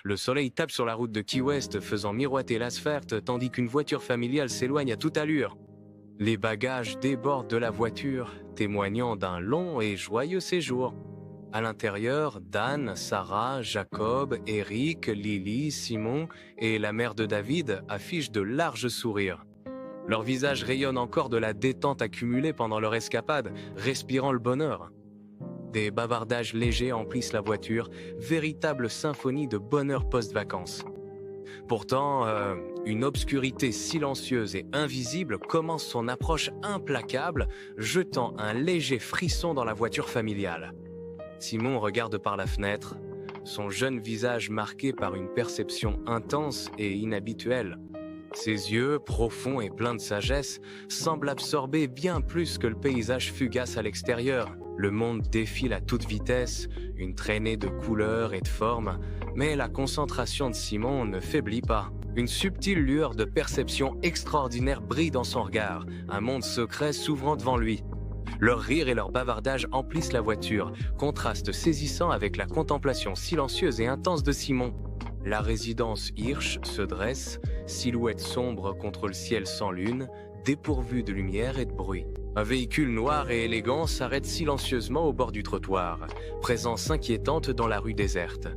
Le soleil tape sur la route de Key West, faisant miroiter l'asphalte, tandis qu'une voiture familiale s'éloigne à toute allure. Les bagages débordent de la voiture, témoignant d'un long et joyeux séjour. À l'intérieur, Dan, Sarah, Jacob, Eric, Lily, Simon et la mère de David affichent de larges sourires. Leurs visages rayonnent encore de la détente accumulée pendant leur escapade, respirant le bonheur. Des bavardages légers emplissent la voiture, véritable symphonie de bonheur post-vacances. Pourtant, une obscurité silencieuse et invisible commence son approche implacable, jetant un léger frisson dans la voiture familiale. Simon regarde par la fenêtre, son jeune visage marqué par une perception intense et inhabituelle. Ses yeux, profonds et pleins de sagesse, semblent absorber bien plus que le paysage fugace à l'extérieur. Le monde défile à toute vitesse, une traînée de couleurs et de formes, mais la concentration de Simon ne faiblit pas. Une subtile lueur de perception extraordinaire brille dans son regard, un monde secret s'ouvrant devant lui. Leur rire et leur bavardage emplissent la voiture, contraste saisissant avec la contemplation silencieuse et intense de Simon. La résidence Hirsch se dresse, silhouette sombre contre le ciel sans lune, dépourvue de lumière et de bruit. Un véhicule noir et élégant s'arrête silencieusement au bord du trottoir, présence inquiétante dans la rue déserte.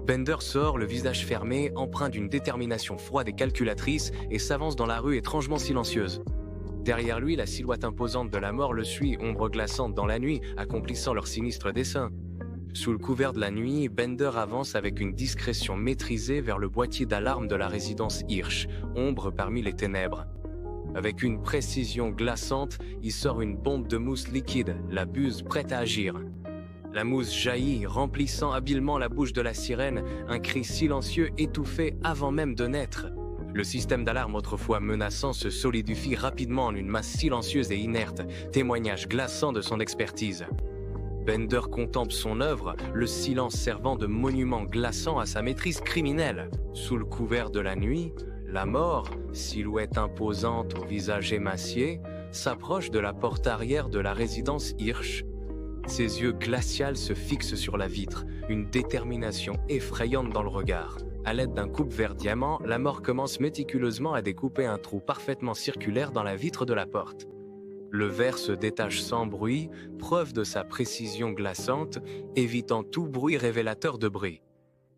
Bender sort, le visage fermé, empreint d'une détermination froide et calculatrice, et s'avance dans la rue étrangement silencieuse. Derrière lui, la silhouette imposante de la mort le suit, ombre glaçante dans la nuit, accomplissant leur sinistre dessein. Sous le couvert de la nuit, Bender avance avec une discrétion maîtrisée vers le boîtier d'alarme de la résidence Hirsch, ombre parmi les ténèbres. Avec une précision glaçante, il sort une bombe de mousse liquide, la buse prête à agir. La mousse jaillit, remplissant habilement la bouche de la sirène, un cri silencieux étouffé avant même de naître. Le système d'alarme autrefois menaçant se solidifie rapidement en une masse silencieuse et inerte, témoignage glaçant de son expertise. Bender contemple son œuvre, le silence servant de monument glaçant à sa maîtrise criminelle. Sous le couvert de la nuit, la mort, silhouette imposante au visage émacié, s'approche de la porte arrière de la résidence Hirsch. Ses yeux glacials se fixent sur la vitre, une détermination effrayante dans le regard. À l'aide d'un coupe-vert diamant, la mort commence méticuleusement à découper un trou parfaitement circulaire dans la vitre de la porte. Le verre se détache sans bruit, preuve de sa précision glaçante, évitant tout bruit révélateur de bris.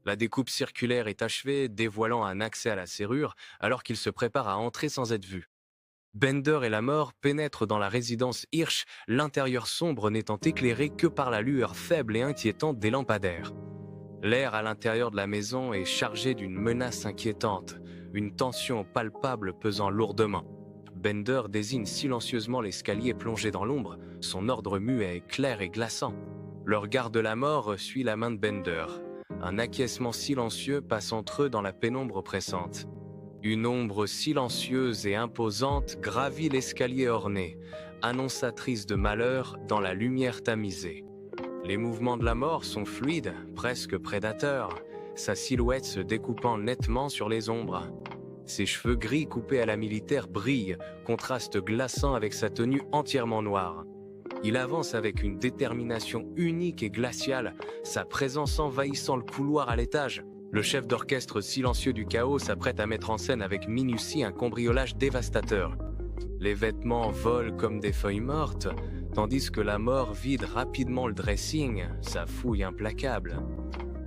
La découpe circulaire est achevée, dévoilant un accès à la serrure, alors qu'il se prépare à entrer sans être vu. Bender et la mort pénètrent dans la résidence Hirsch, l'intérieur sombre n'étant éclairé que par la lueur faible et inquiétante des lampadaires. L'air à l'intérieur de la maison est chargé d'une menace inquiétante, une tension palpable pesant lourdement. Bender désigne silencieusement l'escalier plongé dans l'ombre, son ordre muet est clair et glaçant. Le regard de la mort suit la main de Bender. Un acquiescement silencieux passe entre eux dans la pénombre oppressante. Une ombre silencieuse et imposante gravit l'escalier orné, annonçatrice de malheur dans la lumière tamisée. Les mouvements de la mort sont fluides, presque prédateurs, sa silhouette se découpant nettement sur les ombres. Ses cheveux gris coupés à la militaire brillent, contraste glaçant avec sa tenue entièrement noire. Il avance avec une détermination unique et glaciale, sa présence envahissant le couloir à l'étage. Le chef d'orchestre silencieux du chaos s'apprête à mettre en scène avec minutie un cambriolage dévastateur. Les vêtements volent comme des feuilles mortes, tandis que la mort vide rapidement le dressing, sa fouille implacable.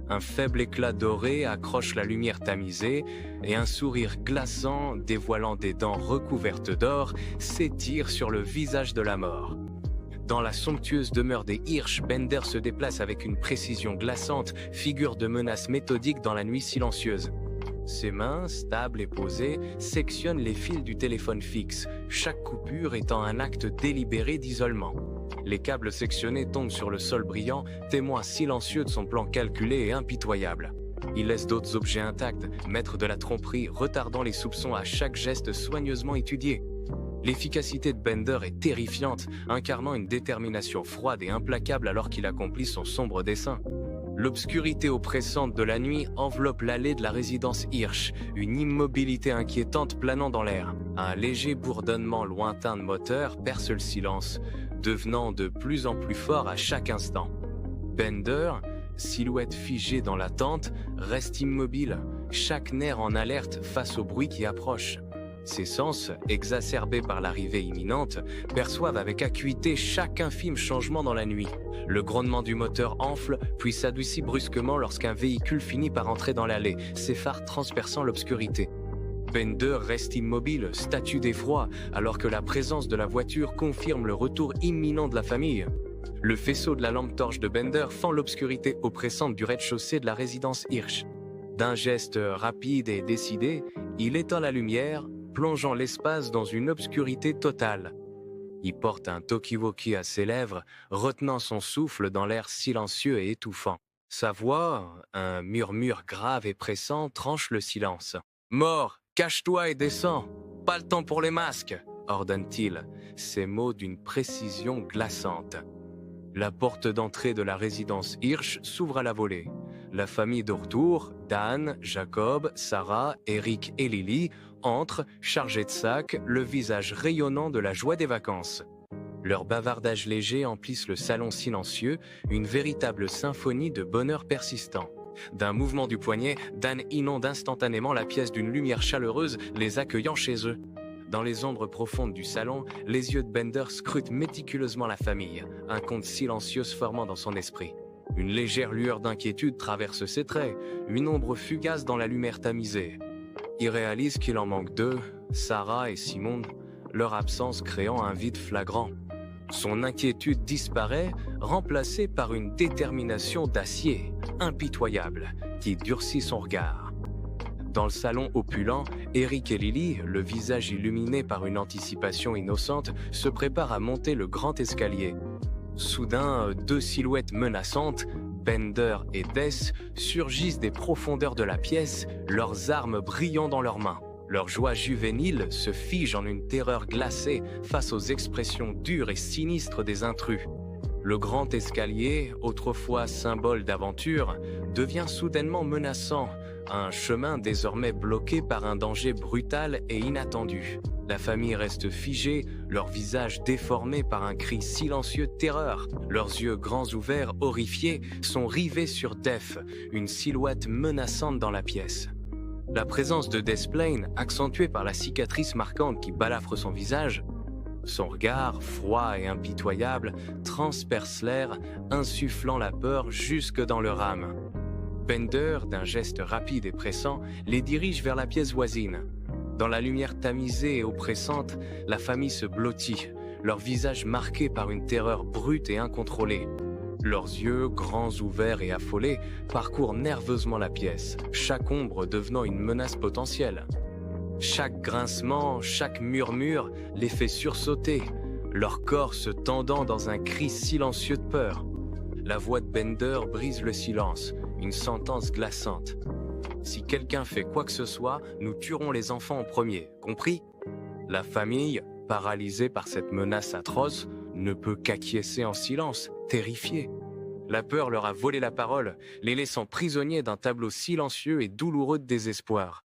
Un faible éclat doré accroche la lumière tamisée et un sourire glaçant, dévoilant des dents recouvertes d'or, s'étire sur le visage de la mort. Dans la somptueuse demeure des Hirsch, Bender se déplace avec une précision glaçante, figure de menace méthodique dans la nuit silencieuse. Ses mains, stables et posées, sectionnent les fils du téléphone fixe, chaque coupure étant un acte délibéré d'isolement. Les câbles sectionnés tombent sur le sol brillant, témoin silencieux de son plan calculé et impitoyable. Il laisse d'autres objets intacts, maître de la tromperie, retardant les soupçons à chaque geste soigneusement étudié. L'efficacité de Bender est terrifiante, incarnant une détermination froide et implacable alors qu'il accomplit son sombre dessein. L'obscurité oppressante de la nuit enveloppe l'allée de la résidence Hirsch, une immobilité inquiétante planant dans l'air. Un léger bourdonnement lointain de moteur perce le silence, devenant de plus en plus fort à chaque instant. Bender, silhouette figée dans la tente, reste immobile, chaque nerf en alerte face au bruit qui approche. Ses sens, exacerbés par l'arrivée imminente, perçoivent avec acuité chaque infime changement dans la nuit. Le grondement du moteur enfle, puis s'adoucit brusquement lorsqu'un véhicule finit par entrer dans l'allée, ses phares transperçant l'obscurité. Bender reste immobile, statue d'effroi, alors que la présence de la voiture confirme le retour imminent de la famille. Le faisceau de la lampe torche de Bender fend l'obscurité oppressante du rez-de-chaussée de la résidence Hirsch. D'un geste rapide et décidé, il éteint la lumière, plongeant l'espace dans une obscurité totale. Il porte un talkie-walkie à ses lèvres, retenant son souffle dans l'air silencieux et étouffant. Sa voix, un murmure grave et pressant, tranche le silence. « Mort, cache-toi et descends. Pas le temps pour les masques !» ordonne-t-il, ces mots d'une précision glaçante. La porte d'entrée de la résidence Hirsch s'ouvre à la volée. La famille de retour, Dan, Jacob, Sarah, Eric et Lily, entrent, chargés de sacs, le visage rayonnant de la joie des vacances. Leurs bavardages légers emplissent le salon silencieux, une véritable symphonie de bonheur persistant. D'un mouvement du poignet, Dan inonde instantanément la pièce d'une lumière chaleureuse, les accueillant chez eux. Dans les ombres profondes du salon, les yeux de Bender scrutent méticuleusement la famille, un conte silencieux se formant dans son esprit. Une légère lueur d'inquiétude traverse ses traits, une ombre fugace dans la lumière tamisée. Il réalise qu'il en manque deux, Sarah et Simon, leur absence créant un vide flagrant. Son inquiétude disparaît, remplacée par une détermination d'acier, impitoyable, qui durcit son regard. Dans le salon opulent, Eric et Lily, le visage illuminé par une anticipation innocente, se préparent à monter le grand escalier. Soudain, deux silhouettes menaçantes, Bender et Death, surgissent des profondeurs de la pièce, leurs armes brillant dans leurs mains. Leur joie juvénile se fige en une terreur glacée face aux expressions dures et sinistres des intrus. Le grand escalier, autrefois symbole d'aventure, devient soudainement menaçant, un chemin désormais bloqué par un danger brutal et inattendu. La famille reste figée, leur visage déformé par un cri silencieux de terreur. Leurs yeux grands ouverts, horrifiés, sont rivés sur Def, une silhouette menaçante dans la pièce. La présence de Desplain, accentuée par la cicatrice marquante qui balafre son visage, son regard, froid et impitoyable, transperce l'air, insufflant la peur jusque dans leur âme. Bender, d'un geste rapide et pressant, les dirige vers la pièce voisine. Dans la lumière tamisée et oppressante, la famille se blottit, leur visage marqué par une terreur brute et incontrôlée. Leurs yeux, grands ouverts et affolés, parcourent nerveusement la pièce, chaque ombre devenant une menace potentielle. Chaque grincement, chaque murmure les fait sursauter, leur corps se tendant dans un cri silencieux de peur. La voix de Bender brise le silence, une sentence glaçante. Si quelqu'un fait quoi que ce soit, nous tuerons les enfants en premier, compris ? La famille, paralysée par cette menace atroce, ne peut qu'acquiescer en silence, terrifiée. La peur leur a volé la parole, les laissant prisonniers d'un tableau silencieux et douloureux de désespoir.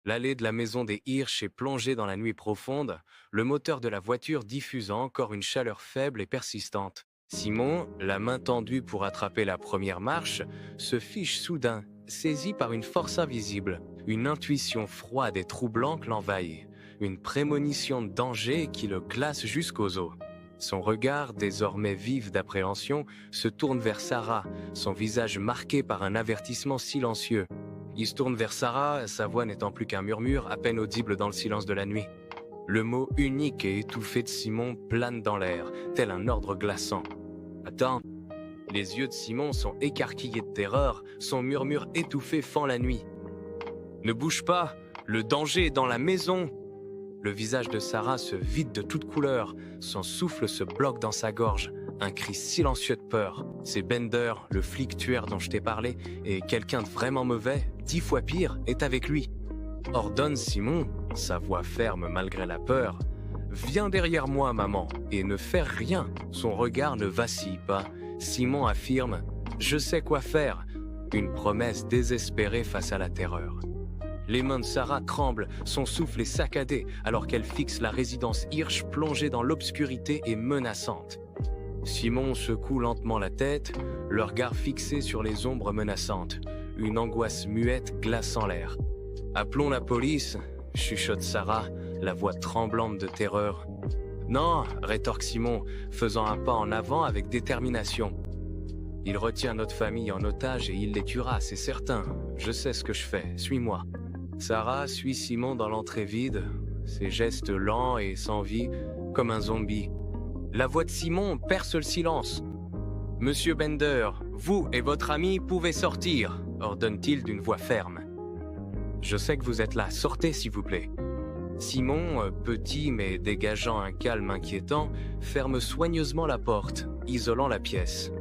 L'allée de la maison des Hirsch est plongée dans la nuit profonde, le moteur de la voiture diffusant encore une chaleur faible et persistante. Simon, la main tendue pour attraper la première marche, se fiche soudain, saisi par une force invisible. Une intuition froide et troublante l'envahit, une prémonition de danger qui le glace jusqu'aux os. Son regard, désormais vif d'appréhension, se tourne vers Sarah, son visage marqué par un avertissement silencieux. Il se tourne vers Sarah, sa voix n'étant plus qu'un murmure à peine audible dans le silence de la nuit. Le mot unique et étouffé de Simon plane dans l'air, tel un ordre glaçant. « Attends !» Les yeux de Simon sont écarquillés de terreur, son murmure étouffé fend la nuit. « Ne bouge pas, le danger est dans la maison !» Le visage de Sarah se vide de toute couleur, son souffle se bloque dans sa gorge, un cri silencieux de peur. C'est Bender, le flic tueur dont je t'ai parlé, et quelqu'un de vraiment mauvais, 10 fois pire, est avec lui. Ordonne Simon, sa voix ferme malgré la peur. « Viens derrière moi, maman, et ne fais rien. » Son regard ne vacille pas. Simon affirme « Je sais quoi faire », une promesse désespérée face à la terreur. Les mains de Sarah tremblent, son souffle est saccadé alors qu'elle fixe la résidence Hirsch plongée dans l'obscurité et menaçante. Simon secoue lentement la tête, le regard fixé sur les ombres menaçantes, une angoisse muette glaçant l'air. « Appelons la police », chuchote Sarah, la voix tremblante de terreur. « Non », rétorque Simon, faisant un pas en avant avec détermination. « Il retient notre famille en otage et il les tuera, c'est certain. Je sais ce que je fais, suis-moi. » Sarah suit Simon dans l'entrée vide, ses gestes lents et sans vie, comme un zombie. La voix de Simon perce le silence. « Monsieur Bender, vous et votre ami pouvez sortir », ordonne-t-il d'une voix ferme. « Je sais que vous êtes là, sortez s'il vous plaît. » Simon, petit mais dégageant un calme inquiétant, ferme soigneusement la porte, isolant la pièce.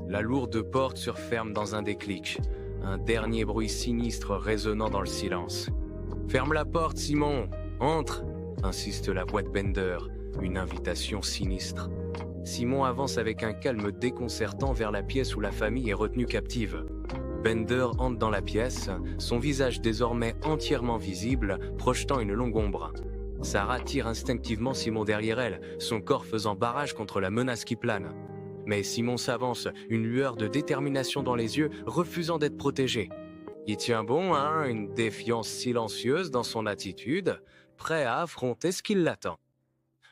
La lourde porte se referme dans un déclic, un dernier bruit sinistre résonnant dans le silence. « Ferme la porte, Simon, entre !» insiste la voix de Bender, une invitation sinistre. Simon avance avec un calme déconcertant vers la pièce où la famille est retenue captive. Bender entre dans la pièce, son visage désormais entièrement visible, projetant une longue ombre. Sarah tire instinctivement Simon derrière elle, son corps faisant barrage contre la menace qui plane. Mais Simon s'avance, une lueur de détermination dans les yeux, refusant d'être protégé. Il tient bon, une défiance silencieuse dans son attitude, prêt à affronter ce qui l'attend.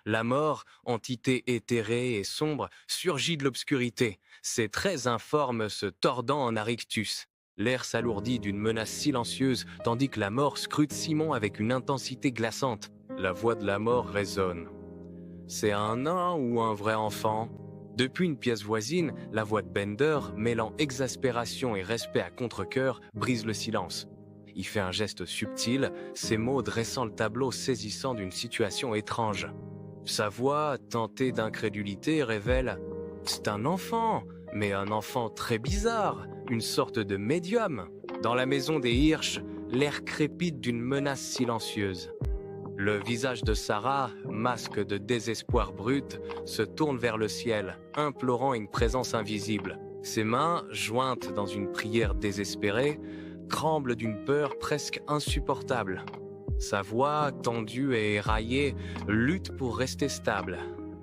La mort, entité éthérée et sombre, surgit de l'obscurité, ses traits informes se tordant en arictus. L'air s'alourdit d'une menace silencieuse, tandis que la mort scrute Simon avec une intensité glaçante. La voix de la mort résonne. C'est un nain ou un vrai enfant ? Depuis une pièce voisine, la voix de Bender, mêlant exaspération et respect à contre-cœur, brise le silence. Il fait un geste subtil, ses mots dressant le tableau saisissant d'une situation étrange. Sa voix, teintée d'incrédulité, révèle « C'est un enfant, mais un enfant très bizarre, une sorte de médium. » Dans la maison des Hirsch, l'air crépite d'une menace silencieuse. Le visage de Sarah, masque de désespoir brut, se tourne vers le ciel, implorant une présence invisible. Ses mains, jointes dans une prière désespérée, tremblent d'une peur presque insupportable. Sa voix, tendue et éraillée, lutte pour rester stable.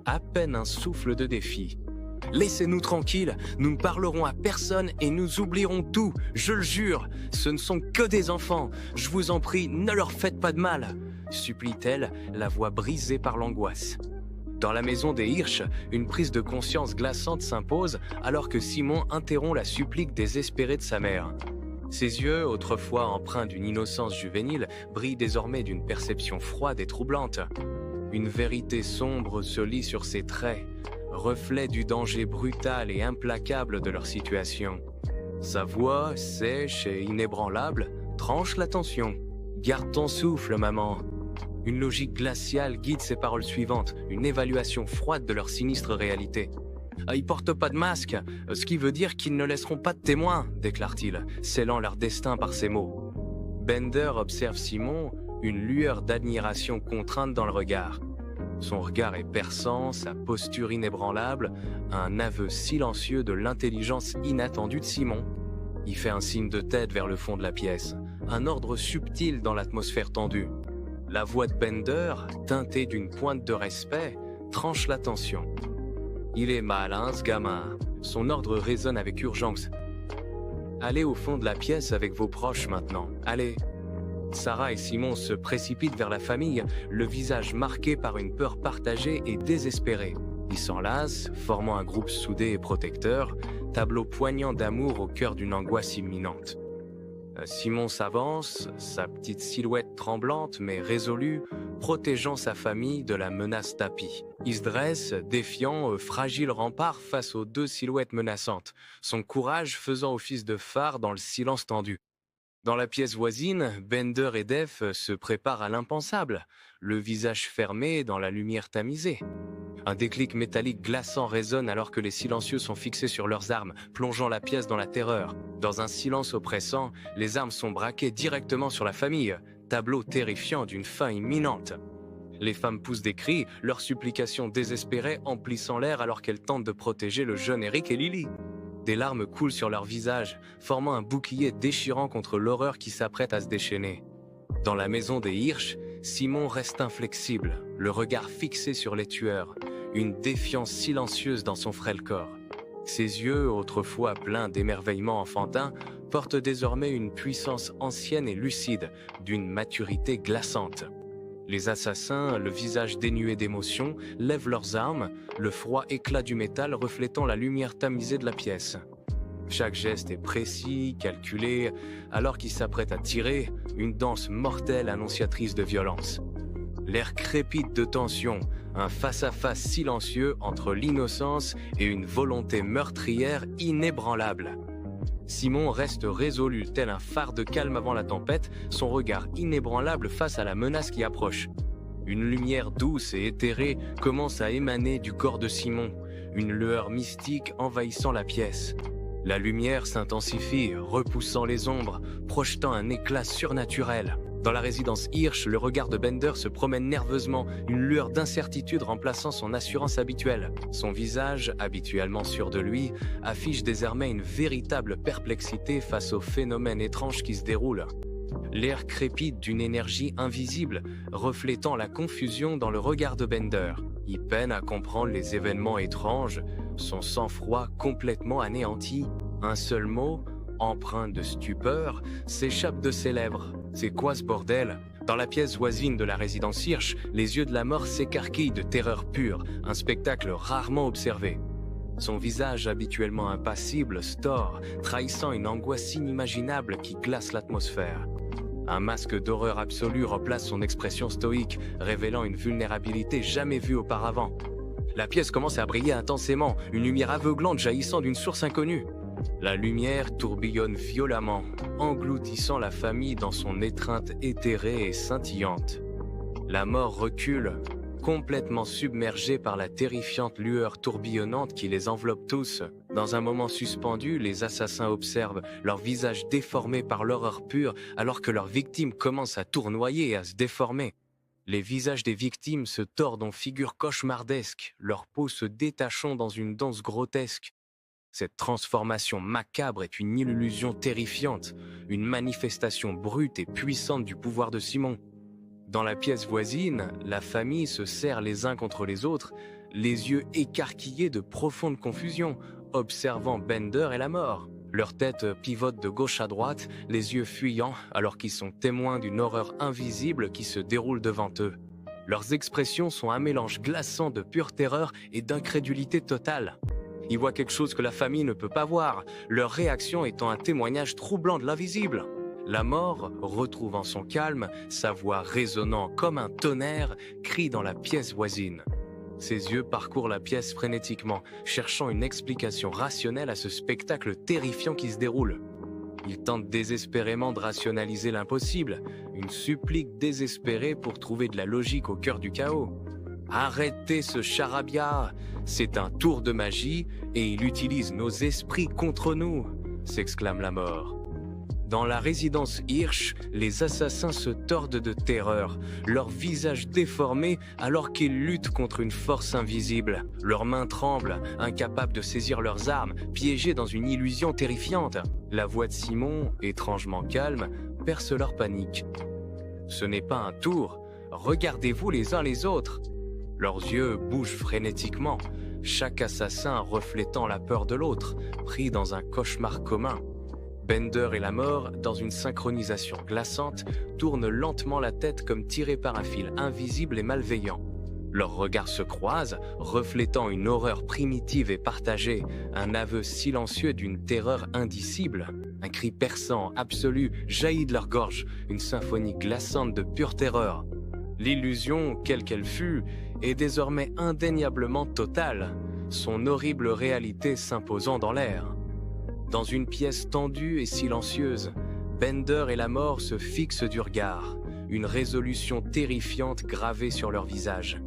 À peine un souffle de défi. « Laissez-nous tranquilles, nous ne parlerons à personne et nous oublierons tout, je le jure. Ce ne sont que des enfants, je vous en prie, ne leur faites pas de mal !» supplie-t-elle, la voix brisée par l'angoisse. Dans la maison des Hirsch, une prise de conscience glaçante s'impose alors que Simon interrompt la supplique désespérée de sa mère. Ses yeux, autrefois empreints d'une innocence juvénile, brillent désormais d'une perception froide et troublante. Une vérité sombre se lit sur ses traits, reflet du danger brutal et implacable de leur situation. Sa voix, sèche et inébranlable, tranche la tension. « Garde ton souffle, maman !» Une logique glaciale guide ses paroles suivantes, une évaluation froide de leur sinistre réalité. « Ils portent pas de masque, ce qui veut dire qu'ils ne laisseront pas de témoins », déclare-t-il, scellant leur destin par ces mots. Bender observe Simon, une lueur d'admiration contrainte dans le regard. Son regard est perçant, sa posture inébranlable, un aveu silencieux de l'intelligence inattendue de Simon. Il fait un signe de tête vers le fond de la pièce, un ordre subtil dans l'atmosphère tendue. La voix de Bender, teintée d'une pointe de respect, tranche la tension. Il est malin, ce gamin. Son ordre résonne avec urgence. Allez au fond de la pièce avec vos proches maintenant. Allez. Sarah et Simon se précipitent vers la famille, le visage marqué par une peur partagée et désespérée. Ils s'enlacent, formant un groupe soudé et protecteur, tableau poignant d'amour au cœur d'une angoisse imminente. Simon s'avance, sa petite silhouette tremblante mais résolue, protégeant sa famille de la menace tapie. Il se dresse, défiant, fragile rempart face aux deux silhouettes menaçantes, son courage faisant office de phare dans le silence tendu. Dans la pièce voisine, Bender et Def se préparent à l'impensable, le visage fermé dans la lumière tamisée. Un déclic métallique glaçant résonne alors que les silencieux sont fixés sur leurs armes, plongeant la pièce dans la terreur. Dans un silence oppressant, les armes sont braquées directement sur la famille, tableau terrifiant d'une fin imminente. Les femmes poussent des cris, leurs supplications désespérées emplissant l'air alors qu'elles tentent de protéger le jeune Eric et Lily. Des larmes coulent sur leurs visages, formant un bouclier déchirant contre l'horreur qui s'apprête à se déchaîner. Dans la maison des Hirsch, Simon reste inflexible, le regard fixé sur les tueurs. une défiance silencieuse dans son frêle corps. Ses yeux, autrefois pleins d'émerveillement enfantin, portent désormais une puissance ancienne et lucide, d'une maturité glaçante. Les assassins, le visage dénué d'émotion, lèvent leurs armes, le froid éclat du métal reflétant la lumière tamisée de la pièce. Chaque geste est précis, calculé, alors qu'ils s'apprêtent à tirer, une danse mortelle annonciatrice de violence. L'air crépite de tension, un face-à-face silencieux entre l'innocence et une volonté meurtrière inébranlable. Simon reste résolu, tel un phare de calme avant la tempête, son regard inébranlable face à la menace qui approche. Une lumière douce et éthérée commence à émaner du corps de Simon, une lueur mystique envahissant la pièce. La lumière s'intensifie, repoussant les ombres, projetant un éclat surnaturel. Dans la résidence Hirsch, le regard de Bender se promène nerveusement, une lueur d'incertitude remplaçant son assurance habituelle. Son visage, habituellement sûr de lui, affiche désormais une véritable perplexité face aux phénomènes étranges qui se déroulent. L'air crépite d'une énergie invisible, reflétant la confusion dans le regard de Bender. Il peine à comprendre les événements étranges, son sang-froid complètement anéanti. Un seul mot, empreint de stupeur, s'échappe de ses lèvres. C'est quoi ce bordel? Dans la pièce voisine de la résidence Hirsch, les yeux de la mort s'écarquillent de terreur pure, un spectacle rarement observé. Son visage habituellement impassible se tord, trahissant une angoisse inimaginable qui glace l'atmosphère. Un masque d'horreur absolue remplace son expression stoïque, révélant une vulnérabilité jamais vue auparavant. La pièce commence à briller intensément, une lumière aveuglante jaillissant d'une source inconnue. La lumière tourbillonne violemment, engloutissant la famille dans son étreinte éthérée et scintillante. La mort recule, complètement submergée par la terrifiante lueur tourbillonnante qui les enveloppe tous. Dans un moment suspendu, les assassins observent leurs visages déformés par l'horreur pure alors que leurs victimes commencent à tournoyer et à se déformer. Les visages des victimes se tordent en figures cauchemardesques, leur peau se détachant dans une danse grotesque. Cette transformation macabre est une illusion terrifiante, une manifestation brute et puissante du pouvoir de Simon. Dans la pièce voisine, la famille se serre les uns contre les autres, les yeux écarquillés de profonde confusion, observant Bender et la mort. Leurs têtes pivotent de gauche à droite, les yeux fuyants, alors qu'ils sont témoins d'une horreur invisible qui se déroule devant eux. Leurs expressions sont un mélange glaçant de pure terreur et d'incrédulité totale. Ils voient quelque chose que la famille ne peut pas voir, leur réaction étant un témoignage troublant de l'invisible. La mort, retrouvant son calme, sa voix résonnant comme un tonnerre, crie dans la pièce voisine. Ses yeux parcourent la pièce frénétiquement, cherchant une explication rationnelle à ce spectacle terrifiant qui se déroule. Il tente désespérément de rationaliser l'impossible, une supplique désespérée pour trouver de la logique au cœur du chaos. « Arrêtez ce charabia! C'est un tour de magie et il utilise nos esprits contre nous !» s'exclame la mort. Dans la résidence Hirsch, les assassins se tordent de terreur, leurs visages déformés alors qu'ils luttent contre une force invisible. Leurs mains tremblent, incapables de saisir leurs armes, piégés dans une illusion terrifiante. La voix de Simon, étrangement calme, perce leur panique. « Ce n'est pas un tour, regardez-vous les uns les autres !» Leurs yeux bougent frénétiquement, chaque assassin reflétant la peur de l'autre, pris dans un cauchemar commun. Bender et la mort, dans une synchronisation glaçante, tournent lentement la tête comme tirés par un fil invisible et malveillant. Leurs regards se croisent, reflétant une horreur primitive et partagée, un aveu silencieux d'une terreur indicible. Un cri perçant, absolu, jaillit de leur gorge, une symphonie glaçante de pure terreur. L'illusion, quelle qu'elle fût, est désormais indéniablement totale, son horrible réalité s'imposant dans l'air. Dans une pièce tendue et silencieuse, Bender et la mort se fixent du regard, une résolution terrifiante gravée sur leur visage.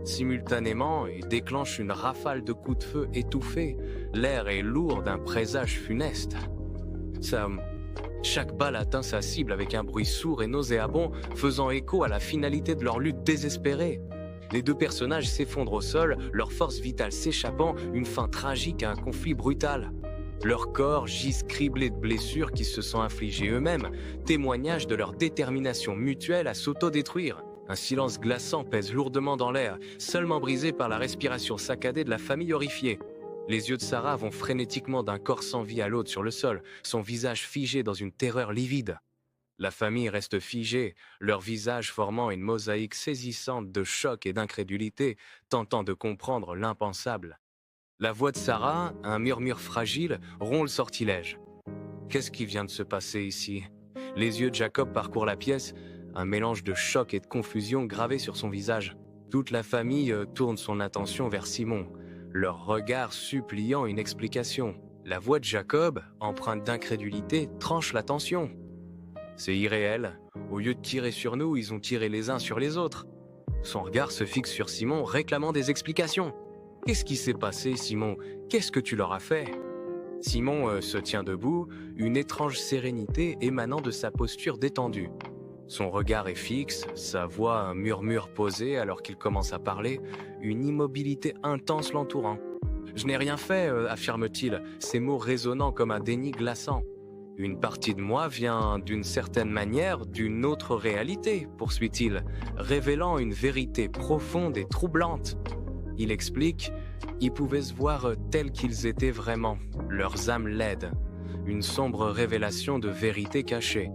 Simultanément, ils déclenchent une rafale de coups de feu étouffés, l'air est lourd d'un présage funeste. Chaque balle atteint sa cible avec un bruit sourd et nauséabond, faisant écho à la finalité de leur lutte désespérée. Les deux personnages s'effondrent au sol, leur force vitale s'échappant, une fin tragique à un conflit brutal. Leurs corps gisent criblés de blessures qui se sont infligées eux-mêmes, témoignage de leur détermination mutuelle à s'autodétruire. Un silence glaçant pèse lourdement dans l'air, seulement brisé par la respiration saccadée de la famille horrifiée. Les yeux de Sarah vont frénétiquement d'un corps sans vie à l'autre sur le sol, son visage figé dans une terreur livide. La famille reste figée, leur visage formant une mosaïque saisissante de choc et d'incrédulité, tentant de comprendre l'impensable. La voix de Sarah, un murmure fragile, rompt le sortilège. Qu'est-ce qui vient de se passer ici? Les yeux de Jacob parcourent la pièce, un mélange de choc et de confusion gravé sur son visage. Toute la famille tourne son attention vers Simon, leur regard suppliant une explication. La voix de Jacob, empreinte d'incrédulité, tranche la tension. C'est irréel. Au lieu de tirer sur nous, ils ont tiré les uns sur les autres. Son regard se fixe sur Simon, réclamant des explications. Qu'est-ce qui s'est passé, Simon? Qu'est-ce que tu leur as fait? Simon se tient debout, une étrange sérénité émanant de sa posture détendue. Son regard est fixe, sa voix un murmure posé alors qu'il commence à parler, une immobilité intense l'entourant. « Je n'ai rien fait, affirme-t-il, ses mots résonnant comme un déni glaçant. Une partie de moi vient, d'une certaine manière, d'une autre réalité, poursuit-il, révélant une vérité profonde et troublante. Il explique, ils pouvaient se voir tels qu'ils étaient vraiment, leurs âmes laides, une sombre révélation de vérité cachée.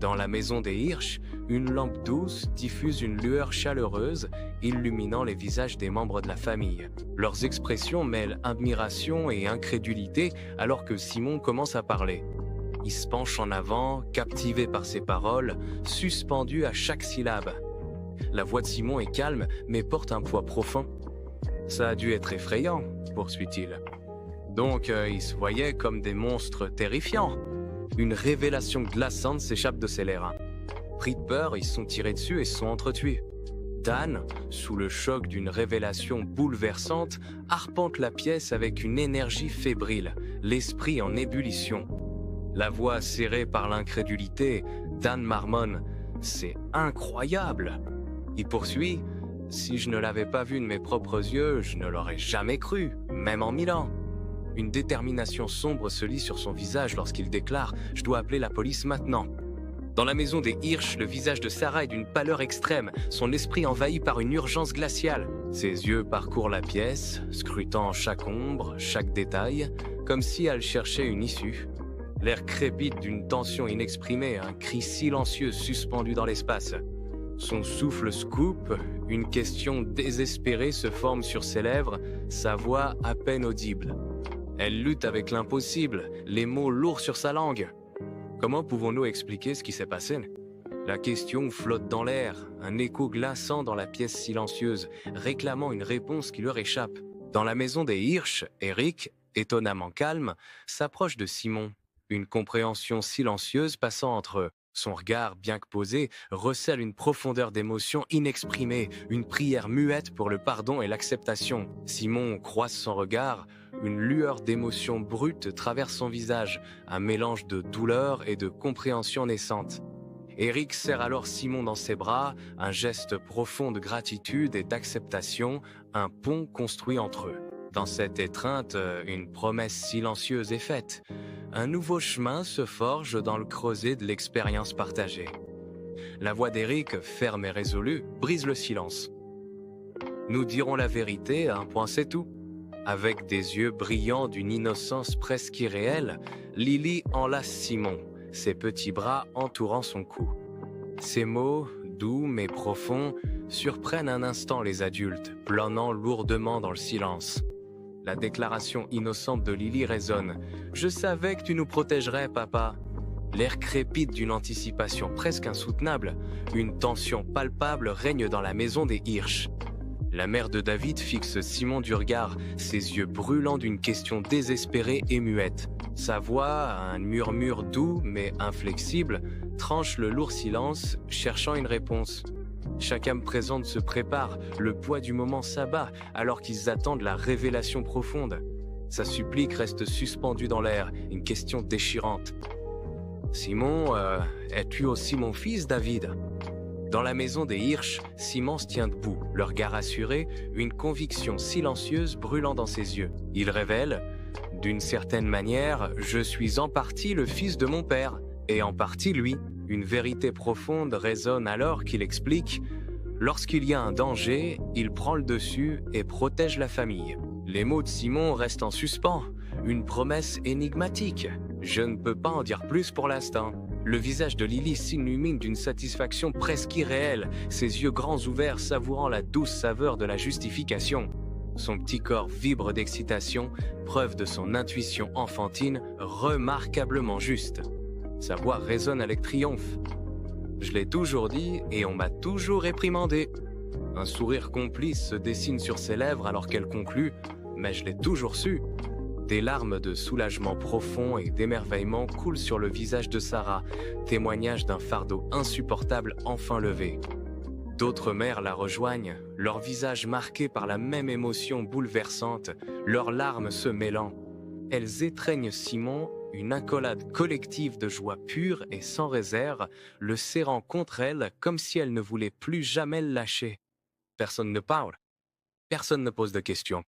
Dans la maison des Hirsch, une lampe douce diffuse une lueur chaleureuse, illuminant les visages des membres de la famille. Leurs expressions mêlent admiration et incrédulité alors que Simon commence à parler. Il se penche en avant, captivé par ses paroles, suspendu à chaque syllabe. La voix de Simon est calme, mais porte un poids profond. « Ça a dû être effrayant, » poursuit-il. Donc, ils se voyaient comme des monstres terrifiants. Une révélation glaçante s'échappe de ses lèvres. Pris de peur, ils se sont tirés dessus et se sont entretués. Dan, sous le choc d'une révélation bouleversante, arpente la pièce avec une énergie fébrile, l'esprit en ébullition. La voix serrée par l'incrédulité, Dan marmonne « C'est incroyable !» Il poursuit « Si je ne l'avais pas vu de mes propres yeux, je ne l'aurais jamais cru, même en 1000 ans. » Une détermination sombre se lit sur son visage lorsqu'il déclare « Je dois appeler la police maintenant ». Dans la maison des Hirsch, le visage de Sarah est d'une pâleur extrême, son esprit envahi par une urgence glaciale. Ses yeux parcourent la pièce, scrutant chaque ombre, chaque détail, comme si elle cherchait une issue. L'air crépite d'une tension inexprimée, un cri silencieux suspendu dans l'espace. Son souffle se coupe, une question désespérée se forme sur ses lèvres, sa voix à peine audible. Elle lutte avec l'impossible, les mots lourds sur sa langue. Comment pouvons-nous expliquer ce qui s'est passé? La question flotte dans l'air, un écho glaçant dans la pièce silencieuse, réclamant une réponse qui leur échappe. Dans la maison des Hirsch, Eric, étonnamment calme, s'approche de Simon. Une compréhension silencieuse passant entre eux. Son regard, bien que posé, recèle une profondeur d'émotion inexprimée, une prière muette pour le pardon et l'acceptation. Simon croise son regard, une lueur d'émotion brute traverse son visage, un mélange de douleur et de compréhension naissante. Eric serre alors Simon dans ses bras, un geste profond de gratitude et d'acceptation, un pont construit entre eux. Dans cette étreinte, une promesse silencieuse est faite. Un nouveau chemin se forge dans le creuset de l'expérience partagée. La voix d'Eric, ferme et résolue, brise le silence. Nous dirons la vérité, un point c'est tout. Avec des yeux brillants d'une innocence presque irréelle, Lily enlace Simon, ses petits bras entourant son cou. Ces mots, doux mais profonds, surprennent un instant les adultes, planant lourdement dans le silence. La déclaration innocente de Lily résonne. « Je savais que tu nous protégerais, papa. » L'air crépite d'une anticipation presque insoutenable. Une tension palpable règne dans la maison des Hirsch. La mère de David fixe Simon du regard, ses yeux brûlants d'une question désespérée et muette. Sa voix, un murmure doux mais inflexible, tranche le lourd silence, cherchant une réponse. Chaque âme présente se prépare, le poids du moment s'abat alors qu'ils attendent la révélation profonde. Sa supplique reste suspendue dans l'air, une question déchirante. « Simon, es-tu aussi mon fils, David ?» Dans la maison des Hirsch, Simon se tient debout, le regard assuré, une conviction silencieuse brûlant dans ses yeux. Il révèle « D'une certaine manière, je suis en partie le fils de mon père, et en partie lui. » Une vérité profonde résonne alors qu'il explique Lorsqu'il y a un danger, il prend le dessus et protège la famille. Les mots de Simon restent en suspens, une promesse énigmatique. Je ne peux pas en dire plus pour l'instant. Le visage de Lily s'illumine d'une satisfaction presque irréelle, ses yeux grands ouverts savourant la douce saveur de la justification. Son petit corps vibre d'excitation, preuve de son intuition enfantine remarquablement juste. Sa voix résonne avec triomphe. Je l'ai toujours dit et on m'a toujours réprimandé. Un sourire complice se dessine sur ses lèvres alors qu'elle conclut « Mais je l'ai toujours su ». Des larmes de soulagement profond et d'émerveillement coulent sur le visage de Sarah, témoignage d'un fardeau insupportable enfin levé. D'autres mères la rejoignent, leur visage marqué par la même émotion bouleversante, leurs larmes se mêlant. Elles étreignent Simon, une accolade collective de joie pure et sans réserve, le serrant contre elle comme si elle ne voulait plus jamais le lâcher. Personne ne parle, personne ne pose de questions.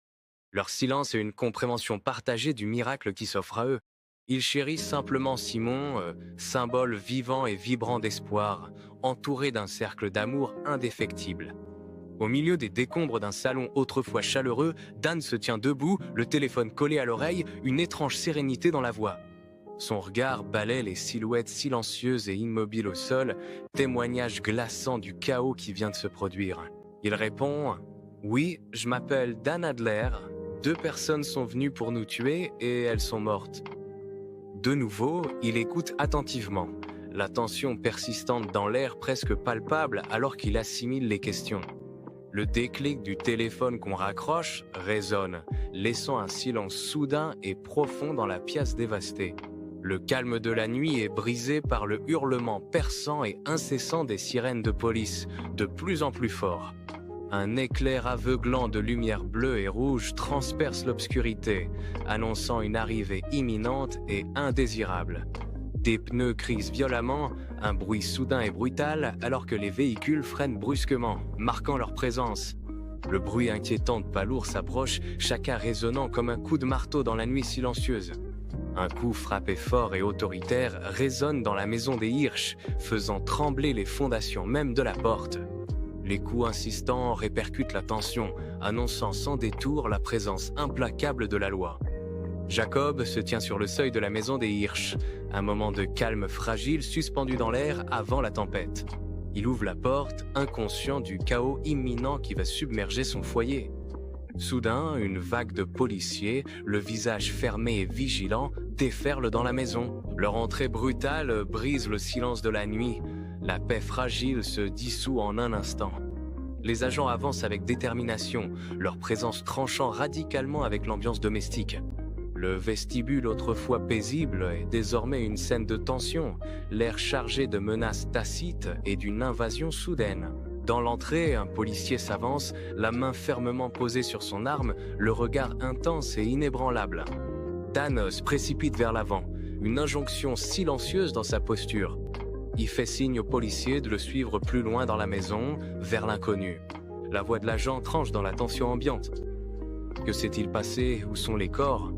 Leur silence est une compréhension partagée du miracle qui s'offre à eux. Ils chérissent simplement Simon, symbole vivant et vibrant d'espoir, entouré d'un cercle d'amour indéfectible. Au milieu des décombres d'un salon autrefois chaleureux, Dan se tient debout, le téléphone collé à l'oreille, une étrange sérénité dans la voix. Son regard balaie les silhouettes silencieuses et immobiles au sol, témoignage glaçant du chaos qui vient de se produire. Il répond « Oui, je m'appelle Dan Adler. 2 personnes sont venues pour nous tuer et elles sont mortes. » De nouveau, il écoute attentivement, la tension persistante dans l'air presque palpable alors qu'il assimile les questions. Le déclic du téléphone qu'on raccroche résonne, laissant un silence soudain et profond dans la pièce dévastée. Le calme de la nuit est brisé par le hurlement perçant et incessant des sirènes de police, de plus en plus fort. Un éclair aveuglant de lumière bleue et rouge transperce l'obscurité, annonçant une arrivée imminente et indésirable. Des pneus crissent violemment, un bruit soudain et brutal, alors que les véhicules freinent brusquement, marquant leur présence. Le bruit inquiétant de pas lourds s'approche, chacun résonnant comme un coup de marteau dans la nuit silencieuse. Un coup frappé fort et autoritaire résonne dans la maison des Hirsch, faisant trembler les fondations même de la porte. Les coups insistants répercutent la tension, annonçant sans détour la présence implacable de la loi. Jacob se tient sur le seuil de la maison des Hirsch, un moment de calme fragile suspendu dans l'air avant la tempête. Il ouvre la porte, inconscient du chaos imminent qui va submerger son foyer. Soudain, une vague de policiers, le visage fermé et vigilant, déferle dans la maison. Leur entrée brutale brise le silence de la nuit. La paix fragile se dissout en un instant. Les agents avancent avec détermination, leur présence tranchant radicalement avec l'ambiance domestique. Le vestibule autrefois paisible est désormais une scène de tension, l'air chargé de menaces tacites et d'une invasion soudaine. Dans l'entrée, un policier s'avance, la main fermement posée sur son arme, le regard intense et inébranlable. Dan se précipite vers l'avant, une injonction silencieuse dans sa posture. Il fait signe au policier de le suivre plus loin dans la maison, vers l'inconnu. La voix de l'agent tranche dans la tension ambiante. Que s'est-il passé? Où sont les corps?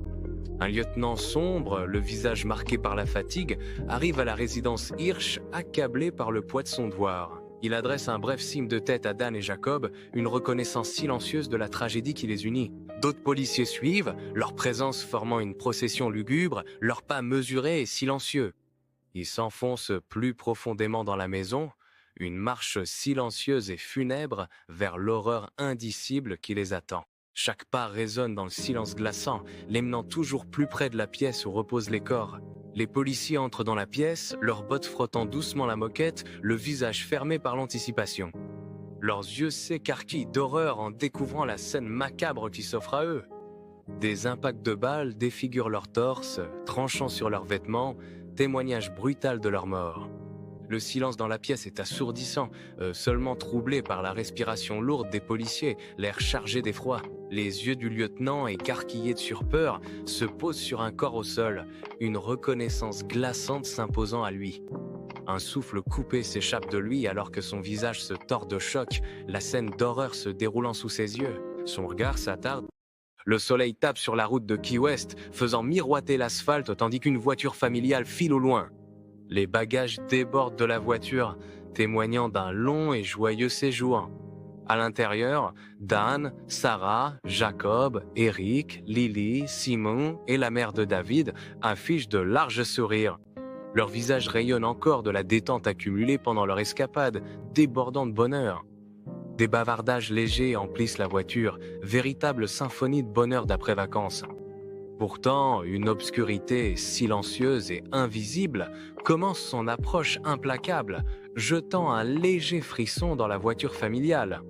Un lieutenant sombre, le visage marqué par la fatigue, arrive à la résidence Hirsch, accablé par le poids de son devoir. Il adresse un bref signe de tête à Dan et Jacob, une reconnaissance silencieuse de la tragédie qui les unit. D'autres policiers suivent, leur présence formant une procession lugubre, leurs pas mesurés et silencieux. Ils s'enfoncent plus profondément dans la maison, une marche silencieuse et funèbre vers l'horreur indicible qui les attend. Chaque pas résonne dans le silence glaçant, les menant toujours plus près de la pièce où reposent les corps. Les policiers entrent dans la pièce, leurs bottes frottant doucement la moquette, le visage fermé par l'anticipation. Leurs yeux s'écarquillent d'horreur en découvrant la scène macabre qui s'offre à eux. Des impacts de balles défigurent leur torse, tranchant sur leurs vêtements, témoignage brutal de leur mort. Le silence dans la pièce est assourdissant, seulement troublé par la respiration lourde des policiers, l'air chargé d'effroi. Les yeux du lieutenant, écarquillés de surpeur, se posent sur un corps au sol, une reconnaissance glaçante s'imposant à lui. Un souffle coupé s'échappe de lui alors que son visage se tord de choc, la scène d'horreur se déroulant sous ses yeux. Son regard s'attarde. Le soleil tape sur la route de Key West, faisant miroiter l'asphalte tandis qu'une voiture familiale file au loin. Les bagages débordent de la voiture, témoignant d'un long et joyeux séjour. À l'intérieur, Dan, Sarah, Jacob, Eric, Lily, Simon et la mère de David affichent de larges sourires. Leur visage rayonne encore de la détente accumulée pendant leur escapade, débordant de bonheur. Des bavardages légers emplissent la voiture, véritable symphonie de bonheur d'après-vacances. Pourtant, une obscurité silencieuse et invisible commence son approche implacable, jetant un léger frisson dans la voiture familiale.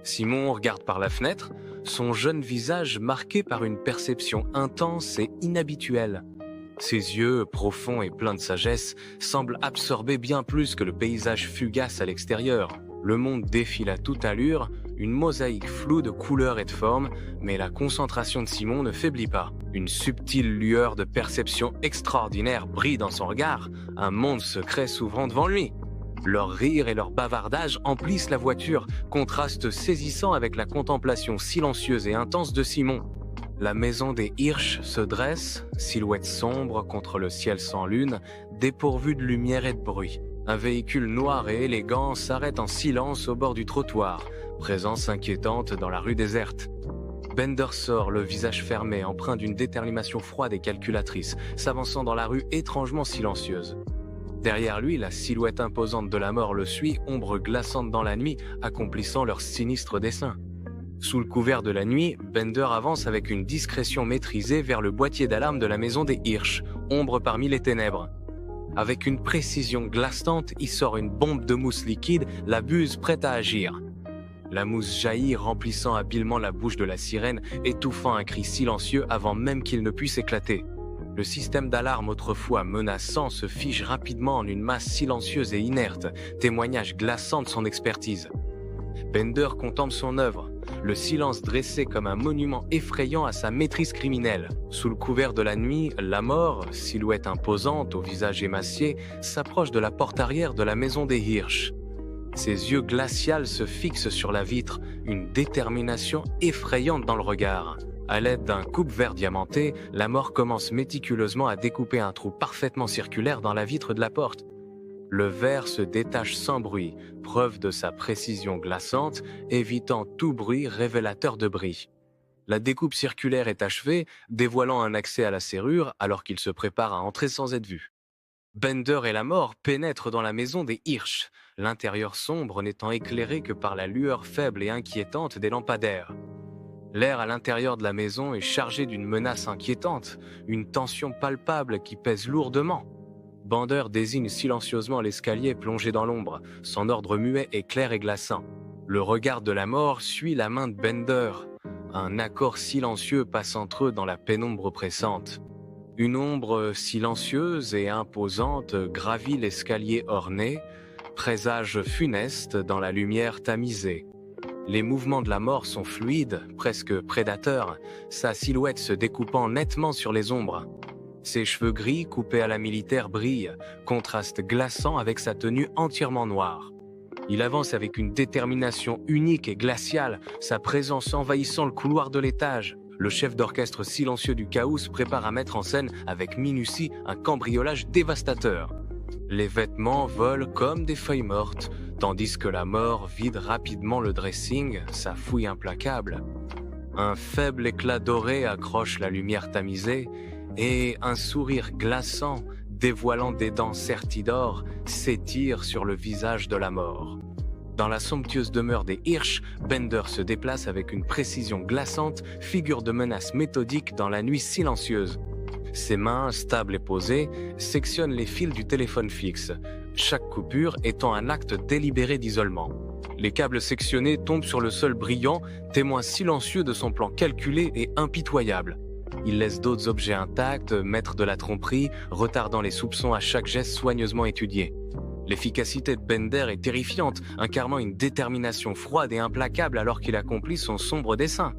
Simon regarde par la fenêtre, son jeune visage marqué par une perception intense et inhabituelle. Ses yeux, profonds et pleins de sagesse, semblent absorber bien plus que le paysage fugace à l'extérieur. Le monde défile à toute allure, une mosaïque floue de couleurs et de formes, mais la concentration de Simon ne faiblit pas. Une subtile lueur de perception extraordinaire brille dans son regard, un monde secret s'ouvrant devant lui. Leurs rires et leurs bavardages emplissent la voiture, contraste saisissant avec la contemplation silencieuse et intense de Simon. La maison des Hirsch se dresse, silhouette sombre contre le ciel sans lune, dépourvue de lumière et de bruit. Un véhicule noir et élégant s'arrête en silence au bord du trottoir, présence inquiétante dans la rue déserte. Bender sort, le visage fermé, empreint d'une détermination froide et calculatrice, s'avançant dans la rue étrangement silencieuse. Derrière lui, la silhouette imposante de la mort le suit, ombre glaçante dans la nuit, accomplissant leur sinistre dessein. Sous le couvert de la nuit, Bender avance avec une discrétion maîtrisée vers le boîtier d'alarme de la maison des Hirsch, ombre parmi les ténèbres. Avec une précision glaçante, il sort une bombe de mousse liquide, la buse prête à agir. La mousse jaillit, remplissant habilement la bouche de la sirène, étouffant un cri silencieux avant même qu'il ne puisse éclater. Le système d'alarme autrefois menaçant se fige rapidement en une masse silencieuse et inerte, témoignage glaçant de son expertise. Bender contemple son œuvre, le silence dressé comme un monument effrayant à sa maîtrise criminelle. Sous le couvert de la nuit, la mort, silhouette imposante au visage émacié, s'approche de la porte arrière de la maison des Hirsch. Ses yeux glacials se fixent sur la vitre, une détermination effrayante dans le regard. À l'aide d'un coupe-vert diamanté, la mort commence méticuleusement à découper un trou parfaitement circulaire dans la vitre de la porte. Le verre se détache sans bruit, preuve de sa précision glaçante, évitant tout bruit révélateur de bris. La découpe circulaire est achevée, dévoilant un accès à la serrure alors qu'il se prépare à entrer sans être vu. Bender et la mort pénètrent dans la maison des Hirsch, l'intérieur sombre n'étant éclairé que par la lueur faible et inquiétante des lampadaires. L'air à l'intérieur de la maison est chargé d'une menace inquiétante, une tension palpable qui pèse lourdement. Bender désigne silencieusement l'escalier plongé dans l'ombre, son ordre muet est clair et glaçant. Le regard de la mort suit la main de Bender. Un accord silencieux passe entre eux dans la pénombre oppressante. Une ombre silencieuse et imposante gravit l'escalier orné, présage funeste dans la lumière tamisée. Les mouvements de la mort sont fluides, presque prédateurs, sa silhouette se découpant nettement sur les ombres. Ses cheveux gris coupés à la militaire brillent, contraste glaçant avec sa tenue entièrement noire. Il avance avec une détermination unique et glaciale, sa présence envahissant le couloir de l'étage. Le chef d'orchestre silencieux du chaos se prépare à mettre en scène avec minutie un cambriolage dévastateur. Les vêtements volent comme des feuilles mortes, tandis que la mort vide rapidement le dressing, sa fouille implacable. Un faible éclat doré accroche la lumière tamisée, et un sourire glaçant, dévoilant des dents serties d'or, s'étire sur le visage de la mort. Dans la somptueuse demeure des Hirsch, Bender se déplace avec une précision glaçante, figure de menace méthodique dans la nuit silencieuse. Ses mains, stables et posées, sectionnent les fils du téléphone fixe, chaque coupure étant un acte délibéré d'isolement. Les câbles sectionnés tombent sur le sol brillant, témoin silencieux de son plan calculé et impitoyable. Il laisse d'autres objets intacts, maître de la tromperie, retardant les soupçons à chaque geste soigneusement étudié. L'efficacité de Bender est terrifiante, incarnant une détermination froide et implacable alors qu'il accomplit son sombre dessein.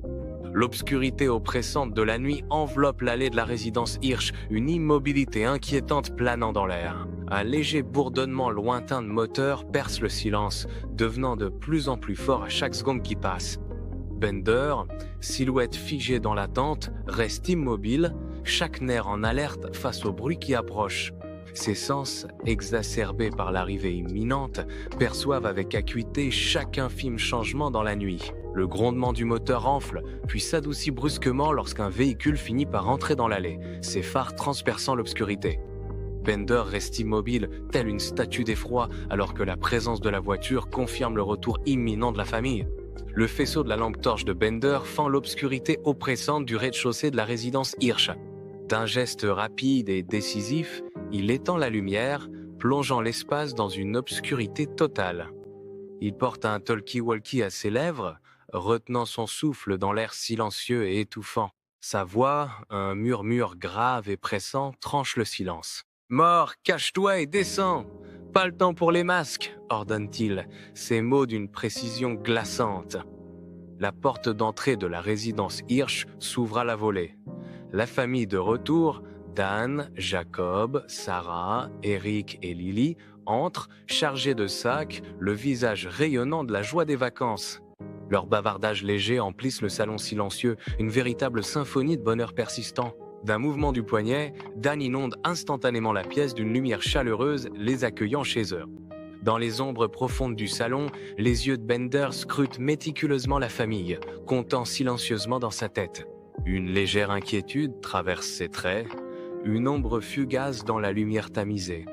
L'obscurité oppressante de la nuit enveloppe l'allée de la résidence Hirsch, une immobilité inquiétante planant dans l'air. Un léger bourdonnement lointain de moteur perce le silence, devenant de plus en plus fort à chaque seconde qui passe. Bender, silhouette figée dans l'attente, reste immobile, chaque nerf en alerte face au bruit qui approche. Ses sens, exacerbés par l'arrivée imminente, perçoivent avec acuité chaque infime changement dans la nuit. Le grondement du moteur enfle, puis s'adoucit brusquement lorsqu'un véhicule finit par entrer dans l'allée, ses phares transperçant l'obscurité. Bender reste immobile, tel une statue d'effroi, alors que la présence de la voiture confirme le retour imminent de la famille. Le faisceau de la lampe torche de Bender fend l'obscurité oppressante du rez-de-chaussée de la résidence Hirsch. D'un geste rapide et décisif, il étend la lumière, plongeant l'espace dans une obscurité totale. Il porte un talkie-walkie à ses lèvres, retenant son souffle dans l'air silencieux et étouffant. Sa voix, un murmure grave et pressant, tranche le silence. « Mort, cache-toi et descends ! Pas le temps pour les masques !» ordonne-t-il, ses mots d'une précision glaçante. La porte d'entrée de la résidence Hirsch s'ouvre à la volée. La famille de retour, Dan, Jacob, Sarah, Eric et Lily, entrent, chargés de sacs, le visage rayonnant de la joie des vacances. Leurs bavardages légers emplissent le salon silencieux, une véritable symphonie de bonheur persistant. D'un mouvement du poignet, Dan inonde instantanément la pièce d'une lumière chaleureuse, les accueillant chez eux. Dans les ombres profondes du salon, les yeux de Bender scrutent méticuleusement la famille, comptant silencieusement dans sa tête. Une légère inquiétude traverse ses traits, une ombre fugace dans la lumière tamisée.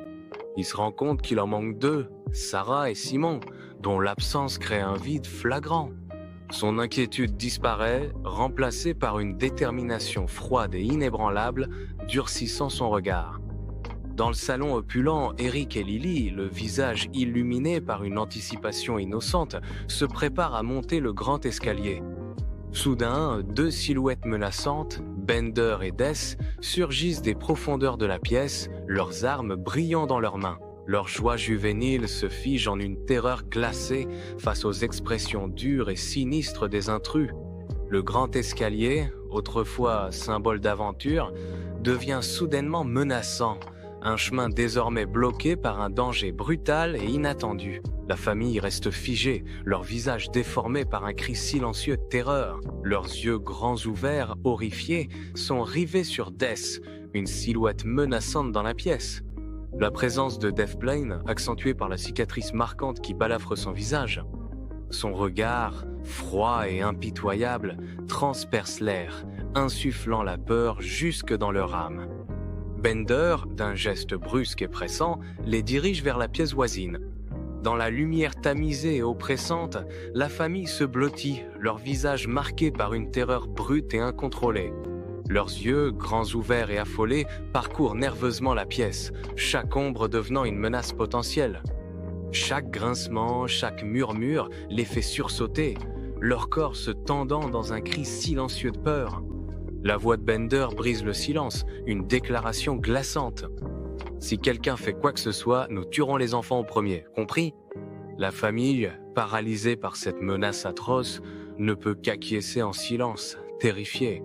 Il se rend compte qu'il en manque deux, Sarah et Simon, dont l'absence crée un vide flagrant. Son inquiétude disparaît, remplacée par une détermination froide et inébranlable, durcissant son regard. Dans le salon opulent, Eric et Lily, le visage illuminé par une anticipation innocente, se préparent à monter le grand escalier. Soudain, deux silhouettes menaçantes, Bender et Des, surgissent des profondeurs de la pièce, leurs armes brillant dans leurs mains. Leur joie juvénile se fige en une terreur glacée face aux expressions dures et sinistres des intrus. Le grand escalier, autrefois symbole d'aventure, devient soudainement menaçant, un chemin désormais bloqué par un danger brutal et inattendu. La famille reste figée, leur visage déformé par un cri silencieux de terreur. Leurs yeux grands ouverts, horrifiés, sont rivés sur Des, une silhouette menaçante dans la pièce. La présence de Dave Blaine, accentuée par la cicatrice marquante qui balafre son visage. Son regard, froid et impitoyable, transperce l'air, insufflant la peur jusque dans leur âme. Bender, d'un geste brusque et pressant, les dirige vers la pièce voisine. Dans la lumière tamisée et oppressante, la famille se blottit, leur visage marqué par une terreur brute et incontrôlée. Leurs yeux, grands ouverts et affolés, parcourent nerveusement la pièce, chaque ombre devenant une menace potentielle. Chaque grincement, chaque murmure les fait sursauter, leur corps se tendant dans un cri silencieux de peur. La voix de Bender brise le silence, une déclaration glaçante. « Si quelqu'un fait quoi que ce soit, nous tuerons les enfants au premier, compris ?» La famille, paralysée par cette menace atroce, ne peut qu'acquiescer en silence, terrifiée.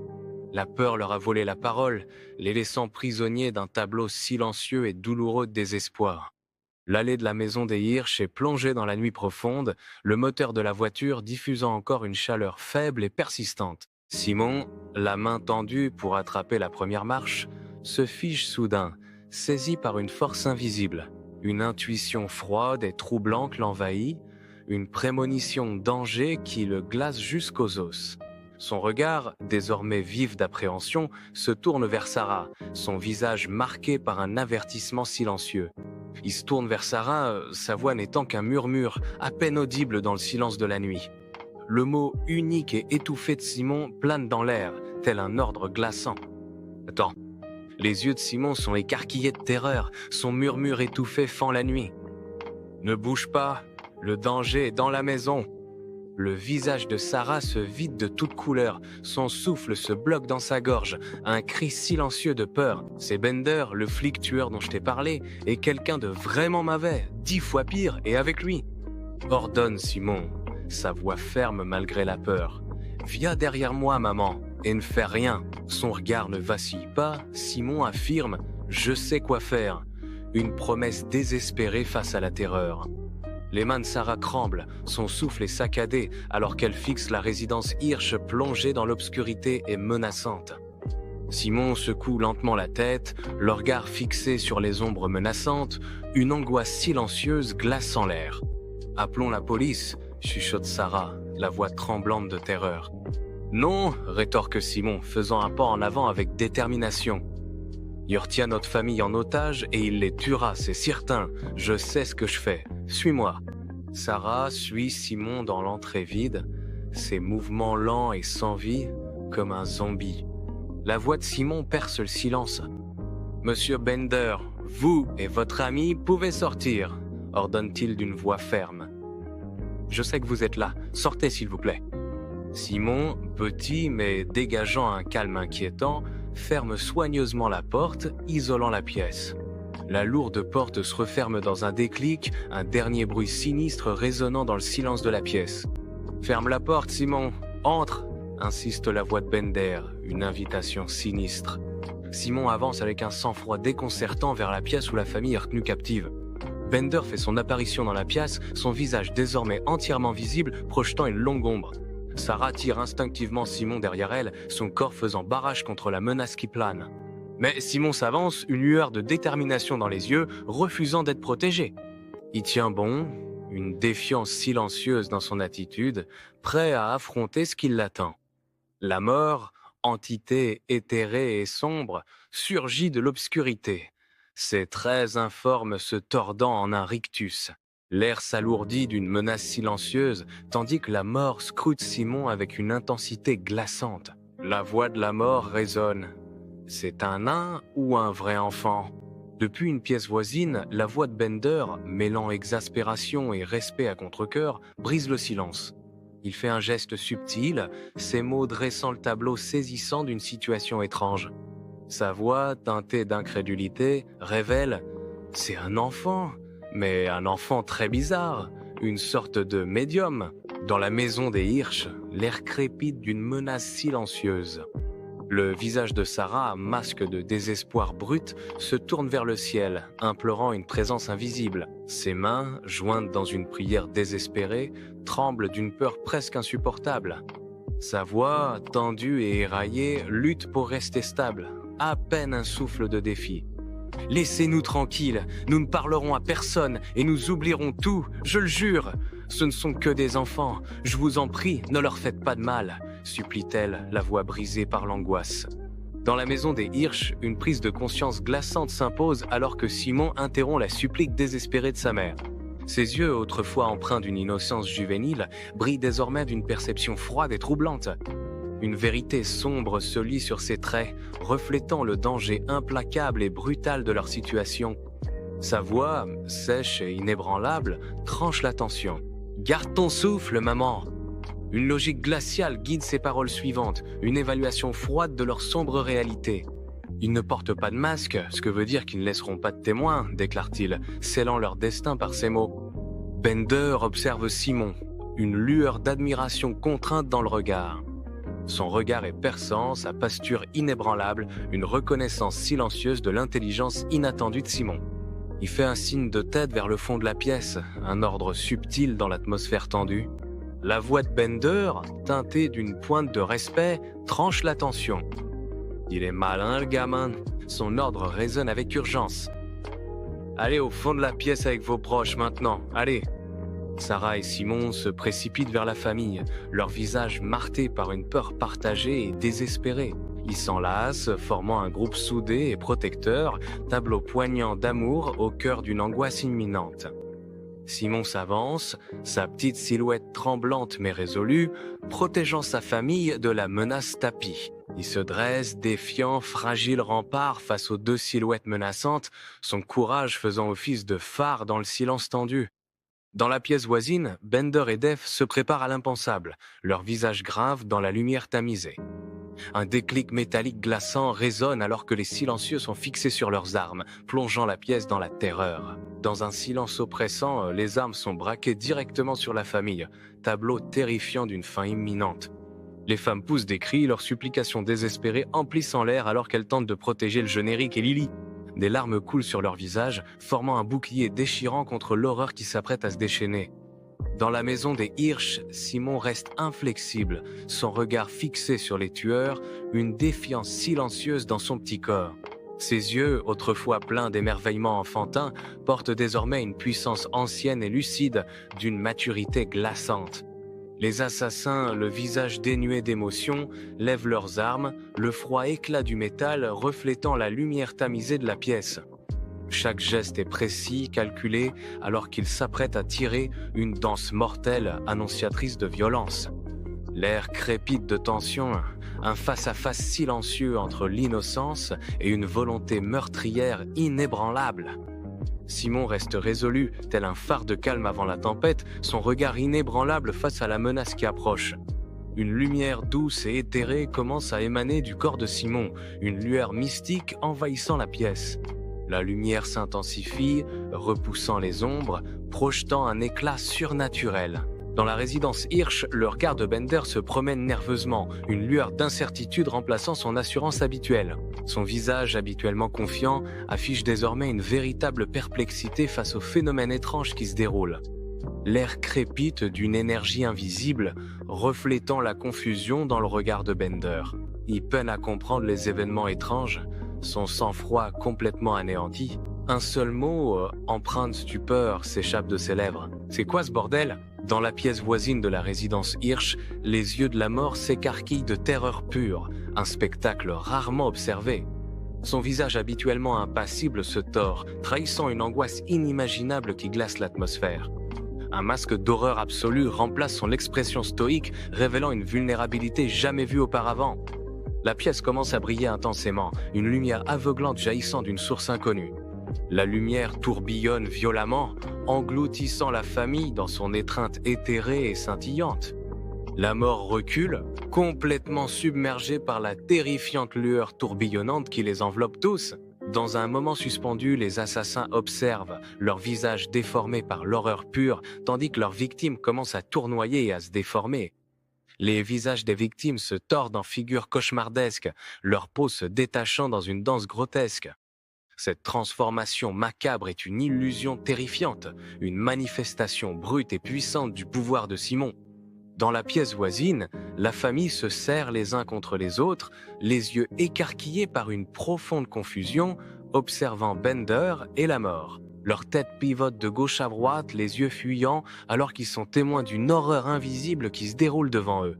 La peur leur a volé la parole, les laissant prisonniers d'un tableau silencieux et douloureux de désespoir. L'allée de la maison des Hirsch est plongée dans la nuit profonde, le moteur de la voiture diffusant encore une chaleur faible et persistante. Simon, la main tendue pour attraper la première marche, se fige soudain, saisi par une force invisible. Une intuition froide et troublante l'envahit, une prémonition de danger qui le glace jusqu'aux os. Son regard, désormais vif d'appréhension, se tourne vers Sarah, son visage marqué par un avertissement silencieux. Il se tourne vers Sarah, sa voix n'étant qu'un murmure, à peine audible dans le silence de la nuit. Le mot unique et étouffé de Simon plane dans l'air, tel un ordre glaçant. « Attends !» Les yeux de Simon sont écarquillés de terreur, son murmure étouffé fend la nuit. « Ne bouge pas, le danger est dans la maison !» Le visage de Sarah se vide de toute couleur, son souffle se bloque dans sa gorge, un cri silencieux de peur. C'est Bender, le flic tueur dont je t'ai parlé, et quelqu'un de vraiment mauvais, 10 fois pire, et avec lui. Ordonne Simon, sa voix ferme malgré la peur. Viens derrière moi, maman, et ne fais rien. Son regard ne vacille pas, Simon affirme « Je sais quoi faire », une promesse désespérée face à la terreur. Les mains de Sarah tremblent, son souffle est saccadé alors qu'elle fixe la résidence Hirsch plongée dans l'obscurité et menaçante. Simon secoue lentement la tête, le regard fixé sur les ombres menaçantes, une angoisse silencieuse glaçant l'air. « Appelons la police », chuchote Sarah, la voix tremblante de terreur. « Non », rétorque Simon, faisant un pas en avant avec détermination. « Il retient notre famille en otage et il les tuera, c'est certain. Je sais ce que je fais. Suis-moi. » Sarah suit Simon dans l'entrée vide, ses mouvements lents et sans vie, comme un zombie. La voix de Simon perce le silence. « Monsieur Bender, vous et votre ami pouvez sortir », ordonne-t-il d'une voix ferme. « Je sais que vous êtes là, sortez s'il vous plaît. » Simon, petit mais dégageant un calme inquiétant, ferme soigneusement la porte, isolant la pièce. La lourde porte se referme dans un déclic, un dernier bruit sinistre résonnant dans le silence de la pièce. « Ferme la porte, Simon, entre !» insiste la voix de Bender, une invitation sinistre. Simon avance avec un sang-froid déconcertant vers la pièce où la famille est retenue captive. Bender fait son apparition dans la pièce, son visage désormais entièrement visible, projetant une longue ombre. Sarah tire instinctivement Simon derrière elle, son corps faisant barrage contre la menace qui plane. Mais Simon s'avance, une lueur de détermination dans les yeux, refusant d'être protégé. Il tient bon, une défiance silencieuse dans son attitude, prêt à affronter ce qui l'attend. La mort, entité éthérée et sombre, surgit de l'obscurité, ses traits informes se tordant en un rictus. L'air s'alourdit d'une menace silencieuse, tandis que la mort scrute Simon avec une intensité glaçante. La voix de la mort résonne. C'est un nain ou un vrai enfant ? Depuis une pièce voisine, la voix de Bender, mêlant exaspération et respect à contre-cœur, brise le silence. Il fait un geste subtil, ses mots dressant le tableau saisissant d'une situation étrange. Sa voix, teintée d'incrédulité, révèle « C'est un enfant, mais un enfant très bizarre, une sorte de médium. » Dans la maison des Hirsch, l'air crépite d'une menace silencieuse. Le visage de Sarah, masque de désespoir brut, se tourne vers le ciel, implorant une présence invisible. Ses mains, jointes dans une prière désespérée, tremblent d'une peur presque insupportable. Sa voix, tendue et éraillée, lutte pour rester stable, à peine un souffle de défi. « Laissez-nous tranquilles, nous ne parlerons à personne et nous oublierons tout, je le jure. Ce ne sont que des enfants, je vous en prie, ne leur faites pas de mal. » supplie-t-elle, la voix brisée par l'angoisse. Dans la maison des Hirsch, une prise de conscience glaçante s'impose alors que Simon interrompt la supplique désespérée de sa mère. Ses yeux, autrefois empreints d'une innocence juvénile, brillent désormais d'une perception froide et troublante. Une vérité sombre se lit sur ses traits, reflétant le danger implacable et brutal de leur situation. Sa voix, sèche et inébranlable, tranche la tension. « Garde ton souffle, maman !» Une logique glaciale guide ses paroles suivantes, une évaluation froide de leur sombre réalité. « Ils ne portent pas de masque, ce que veut dire qu'ils ne laisseront pas de témoins, » déclare-t-il, scellant leur destin par ces mots. Bender observe Simon, une lueur d'admiration contrainte dans le regard. Son regard est perçant, sa posture inébranlable, une reconnaissance silencieuse de l'intelligence inattendue de Simon. Il fait un signe de tête vers le fond de la pièce, un ordre subtil dans l'atmosphère tendue. La voix de Bender, teintée d'une pointe de respect, tranche la tension. Il est malin, le gamin. Son ordre résonne avec urgence. Allez au fond de la pièce avec vos proches maintenant, allez. Sarah et Simon se précipitent vers la famille, leur visage marqué par une peur partagée et désespérée. Ils s'enlacent, formant un groupe soudé et protecteur, tableau poignant d'amour au cœur d'une angoisse imminente. Simon s'avance, sa petite silhouette tremblante mais résolue, protégeant sa famille de la menace tapie. Il se dresse, défiant, fragile rempart face aux deux silhouettes menaçantes, son courage faisant office de phare dans le silence tendu. Dans la pièce voisine, Bender et Def se préparent à l'impensable, leur visage grave dans la lumière tamisée. Un déclic métallique glaçant résonne alors que les silencieux sont fixés sur leurs armes, plongeant la pièce dans la terreur. Dans un silence oppressant, les armes sont braquées directement sur la famille, tableau terrifiant d'une fin imminente. Les femmes poussent des cris, leurs supplications désespérées emplissant l'air alors qu'elles tentent de protéger le jeune Eric et Lily. Des larmes coulent sur leurs visages, formant un bouclier déchirant contre l'horreur qui s'apprête à se déchaîner. Dans la maison des Hirsch, Simon reste inflexible, son regard fixé sur les tueurs, une défiance silencieuse dans son petit corps. Ses yeux, autrefois pleins d'émerveillement enfantin, portent désormais une puissance ancienne et lucide, d'une maturité glaçante. Les assassins, le visage dénué d'émotion, lèvent leurs armes, le froid éclat du métal reflétant la lumière tamisée de la pièce. Chaque geste est précis, calculé, alors qu'ils s'apprêtent à tirer une danse mortelle annonciatrice de violence. L'air crépite de tension, un face-à-face silencieux entre l'innocence et une volonté meurtrière inébranlable. Simon reste résolu, tel un phare de calme avant la tempête, son regard inébranlable face à la menace qui approche. Une lumière douce et éthérée commence à émaner du corps de Simon, une lueur mystique envahissant la pièce. La lumière s'intensifie, repoussant les ombres, projetant un éclat surnaturel. Dans la résidence Hirsch, le regard de Bender se promène nerveusement, une lueur d'incertitude remplaçant son assurance habituelle. Son visage, habituellement confiant, affiche désormais une véritable perplexité face au phénomène étrange qui se déroule. L'air crépite d'une énergie invisible, reflétant la confusion dans le regard de Bender. Il peine à comprendre les événements étranges, son sang-froid complètement anéanti. Un seul mot, empreint de stupeur, s'échappe de ses lèvres. « C'est quoi ce bordel ?» Dans la pièce voisine de la résidence Hirsch, les yeux de la mort s'écarquillent de terreur pure, un spectacle rarement observé. Son visage habituellement impassible se tord, trahissant une angoisse inimaginable qui glace l'atmosphère. Un masque d'horreur absolue remplace son expression stoïque, révélant une vulnérabilité jamais vue auparavant. La pièce commence à briller intensément, une lumière aveuglante jaillissant d'une source inconnue. La lumière tourbillonne violemment, engloutissant la famille dans son étreinte éthérée et scintillante. La mort recule, complètement submergée par la terrifiante lueur tourbillonnante qui les enveloppe tous. Dans un moment suspendu, les assassins observent, leurs visages déformés par l'horreur pure, tandis que leurs victimes commencent à tournoyer et à se déformer. Les visages des victimes se tordent en figures cauchemardesques, leur peau se détachant dans une danse grotesque. Cette transformation macabre est une illusion terrifiante, une manifestation brute et puissante du pouvoir de Simon. Dans la pièce voisine, la famille se serre les uns contre les autres, les yeux écarquillés par une profonde confusion, observant Bender et la mort. Leurs têtes pivotent de gauche à droite, les yeux fuyants, alors qu'ils sont témoins d'une horreur invisible qui se déroule devant eux.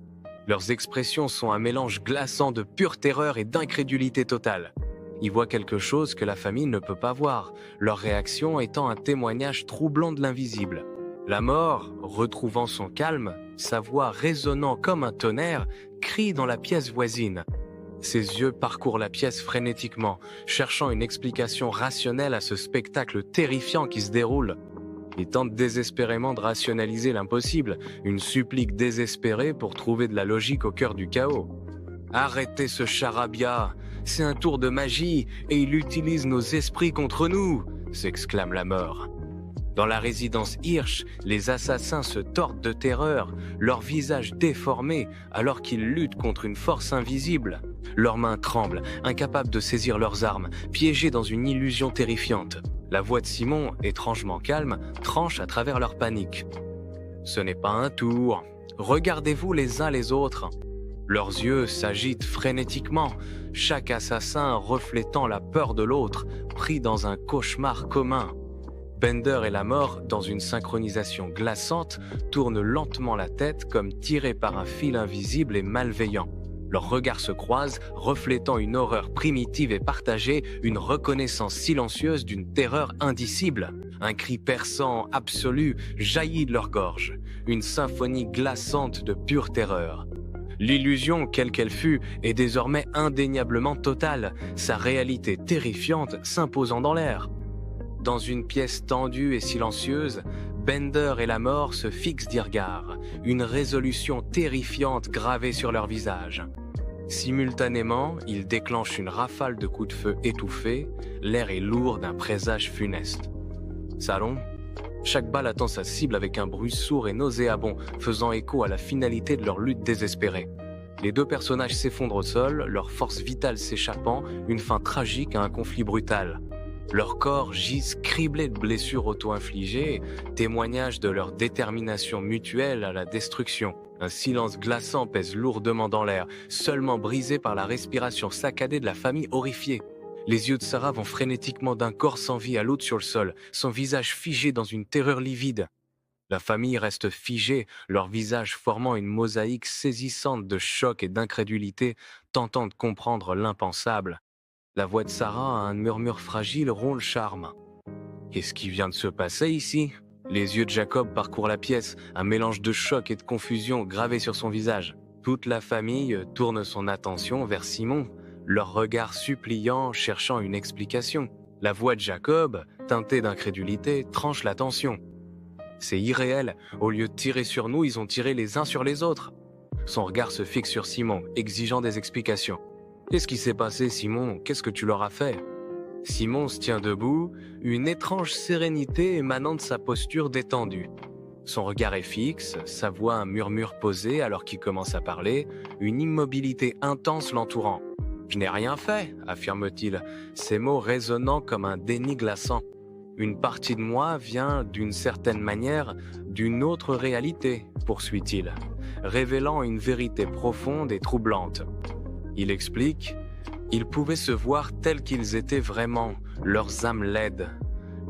Leurs expressions sont un mélange glaçant de pure terreur et d'incrédulité totale. Ils voient quelque chose que la famille ne peut pas voir, leur réaction étant un témoignage troublant de l'invisible. La mort, retrouvant son calme, sa voix résonnant comme un tonnerre, crie dans la pièce voisine. Ses yeux parcourent la pièce frénétiquement, cherchant une explication rationnelle à ce spectacle terrifiant qui se déroule. Il tente désespérément de rationaliser l'impossible, une supplique désespérée pour trouver de la logique au cœur du chaos. « Arrêtez ce charabia, c'est un tour de magie et il utilise nos esprits contre nous !» s'exclame la mort. Dans la résidence Hirsch, les assassins se tordent de terreur, leurs visages déformés alors qu'ils luttent contre une force invisible. Leurs mains tremblent, incapables de saisir leurs armes, piégés dans une illusion terrifiante. La voix de Simon, étrangement calme, tranche à travers leur panique. « Ce n'est pas un tour. Regardez-vous les uns les autres. » Leurs yeux s'agitent frénétiquement, chaque assassin reflétant la peur de l'autre, pris dans un cauchemar commun. Bender et la mort, dans une synchronisation glaçante, tournent lentement la tête comme tirés par un fil invisible et malveillant. Leurs regards se croisent, reflétant une horreur primitive et partagée, une reconnaissance silencieuse d'une terreur indicible. Un cri perçant, absolu, jaillit de leur gorge, une symphonie glaçante de pure terreur. L'illusion, quelle qu'elle fût, est désormais indéniablement totale, sa réalité terrifiante s'imposant dans l'air. Dans une pièce tendue et silencieuse, Bender et la mort se fixent du regard, une résolution terrifiante gravée sur leur visage. Simultanément, ils déclenchent une rafale de coups de feu étouffés, l'air est lourd d'un présage funeste. Salon, chaque balle atteint sa cible avec un bruit sourd et nauséabond, faisant écho à la finalité de leur lutte désespérée. Les deux personnages s'effondrent au sol, leur force vitale s'échappant, une fin tragique à un conflit brutal. Leurs corps gisent criblés de blessures auto-infligées, témoignage de leur détermination mutuelle à la destruction. Un silence glaçant pèse lourdement dans l'air, seulement brisé par la respiration saccadée de la famille horrifiée. Les yeux de Sarah vont frénétiquement d'un corps sans vie à l'autre sur le sol, son visage figé dans une terreur livide. La famille reste figée, leur visage formant une mosaïque saisissante de choc et d'incrédulité, tentant de comprendre l'impensable. La voix de Sarah, un murmure fragile, rompt le charme. Qu'est-ce qui vient de se passer ici? Les yeux de Jacob parcourent la pièce, un mélange de choc et de confusion gravé sur son visage. Toute la famille tourne son attention vers Simon, leur regard suppliant, cherchant une explication. La voix de Jacob, teintée d'incrédulité, tranche la tension. C'est irréel, au lieu de tirer sur nous, ils ont tiré les uns sur les autres. Son regard se fixe sur Simon, exigeant des explications. Qu'est-ce qui s'est passé, Simon? Qu'est-ce que tu leur as fait? Simon se tient debout, une étrange sérénité émanant de sa posture détendue. Son regard est fixe, sa voix un murmure posé alors qu'il commence à parler, une immobilité intense l'entourant. « Je n'ai rien fait », affirme-t-il, ses mots résonnant comme un déni glaçant. « Une partie de moi vient, d'une certaine manière, d'une autre réalité », poursuit-il, révélant une vérité profonde et troublante. Il explique: ils pouvaient se voir tels qu'ils étaient vraiment, leurs âmes laides.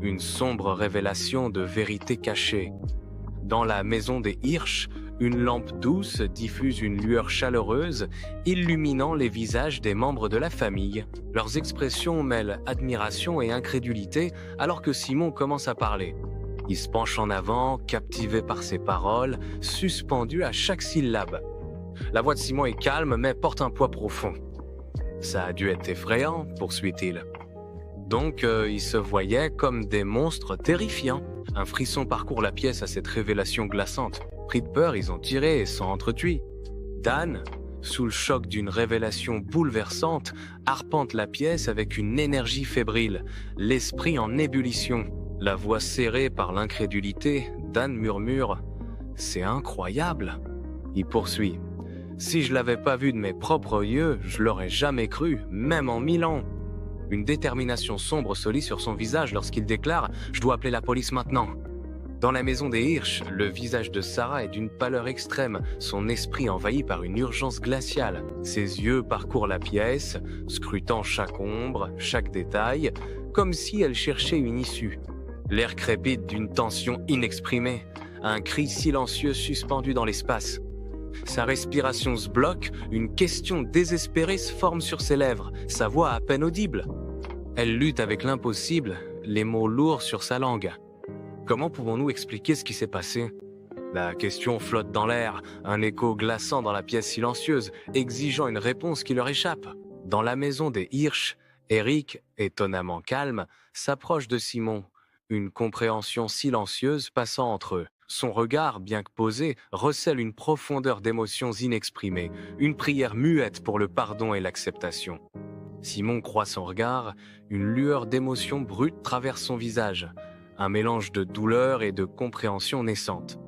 Une sombre révélation de vérité cachée. Dans la maison des Hirsch, une lampe douce diffuse une lueur chaleureuse, illuminant les visages des membres de la famille. Leurs expressions mêlent admiration et incrédulité alors que Simon commence à parler. Il se penche en avant, captivé par ses paroles, suspendu à chaque syllabe. La voix de Simon est calme mais porte un poids profond. Ça a dû être effrayant, poursuit-il. Donc, ils se voyaient comme des monstres terrifiants. Un frisson parcourt la pièce à cette révélation glaçante. Pris de peur, ils ont tiré et sont entretués. Dan, sous le choc d'une révélation bouleversante, arpente la pièce avec une énergie fébrile, l'esprit en ébullition. La voix serrée par l'incrédulité, Dan murmure « C'est incroyable !» Il poursuit. Si je l'avais pas vu de mes propres yeux, je l'aurais jamais cru, même en 1000 ans. Une détermination sombre se lit sur son visage lorsqu'il déclare « Je dois appeler la police maintenant ». Dans la maison des Hirsch, le visage de Sarah est d'une pâleur extrême, son esprit envahi par une urgence glaciale. Ses yeux parcourent la pièce, scrutant chaque ombre, chaque détail, comme si elle cherchait une issue. L'air crépite d'une tension inexprimée, un cri silencieux suspendu dans l'espace. Sa respiration se bloque, une question désespérée se forme sur ses lèvres, sa voix à peine audible. Elle lutte avec l'impossible, les mots lourds sur sa langue. Comment pouvons-nous expliquer ce qui s'est passé? La question flotte dans l'air, un écho glaçant dans la pièce silencieuse, exigeant une réponse qui leur échappe. Dans la maison des Hirsch, Eric, étonnamment calme, s'approche de Simon, une compréhension silencieuse passant entre eux. Son regard, bien que posé, recèle une profondeur d'émotions inexprimées, une prière muette pour le pardon et l'acceptation. Simon croise son regard, une lueur d'émotion brute traverse son visage, un mélange de douleur et de compréhension naissante.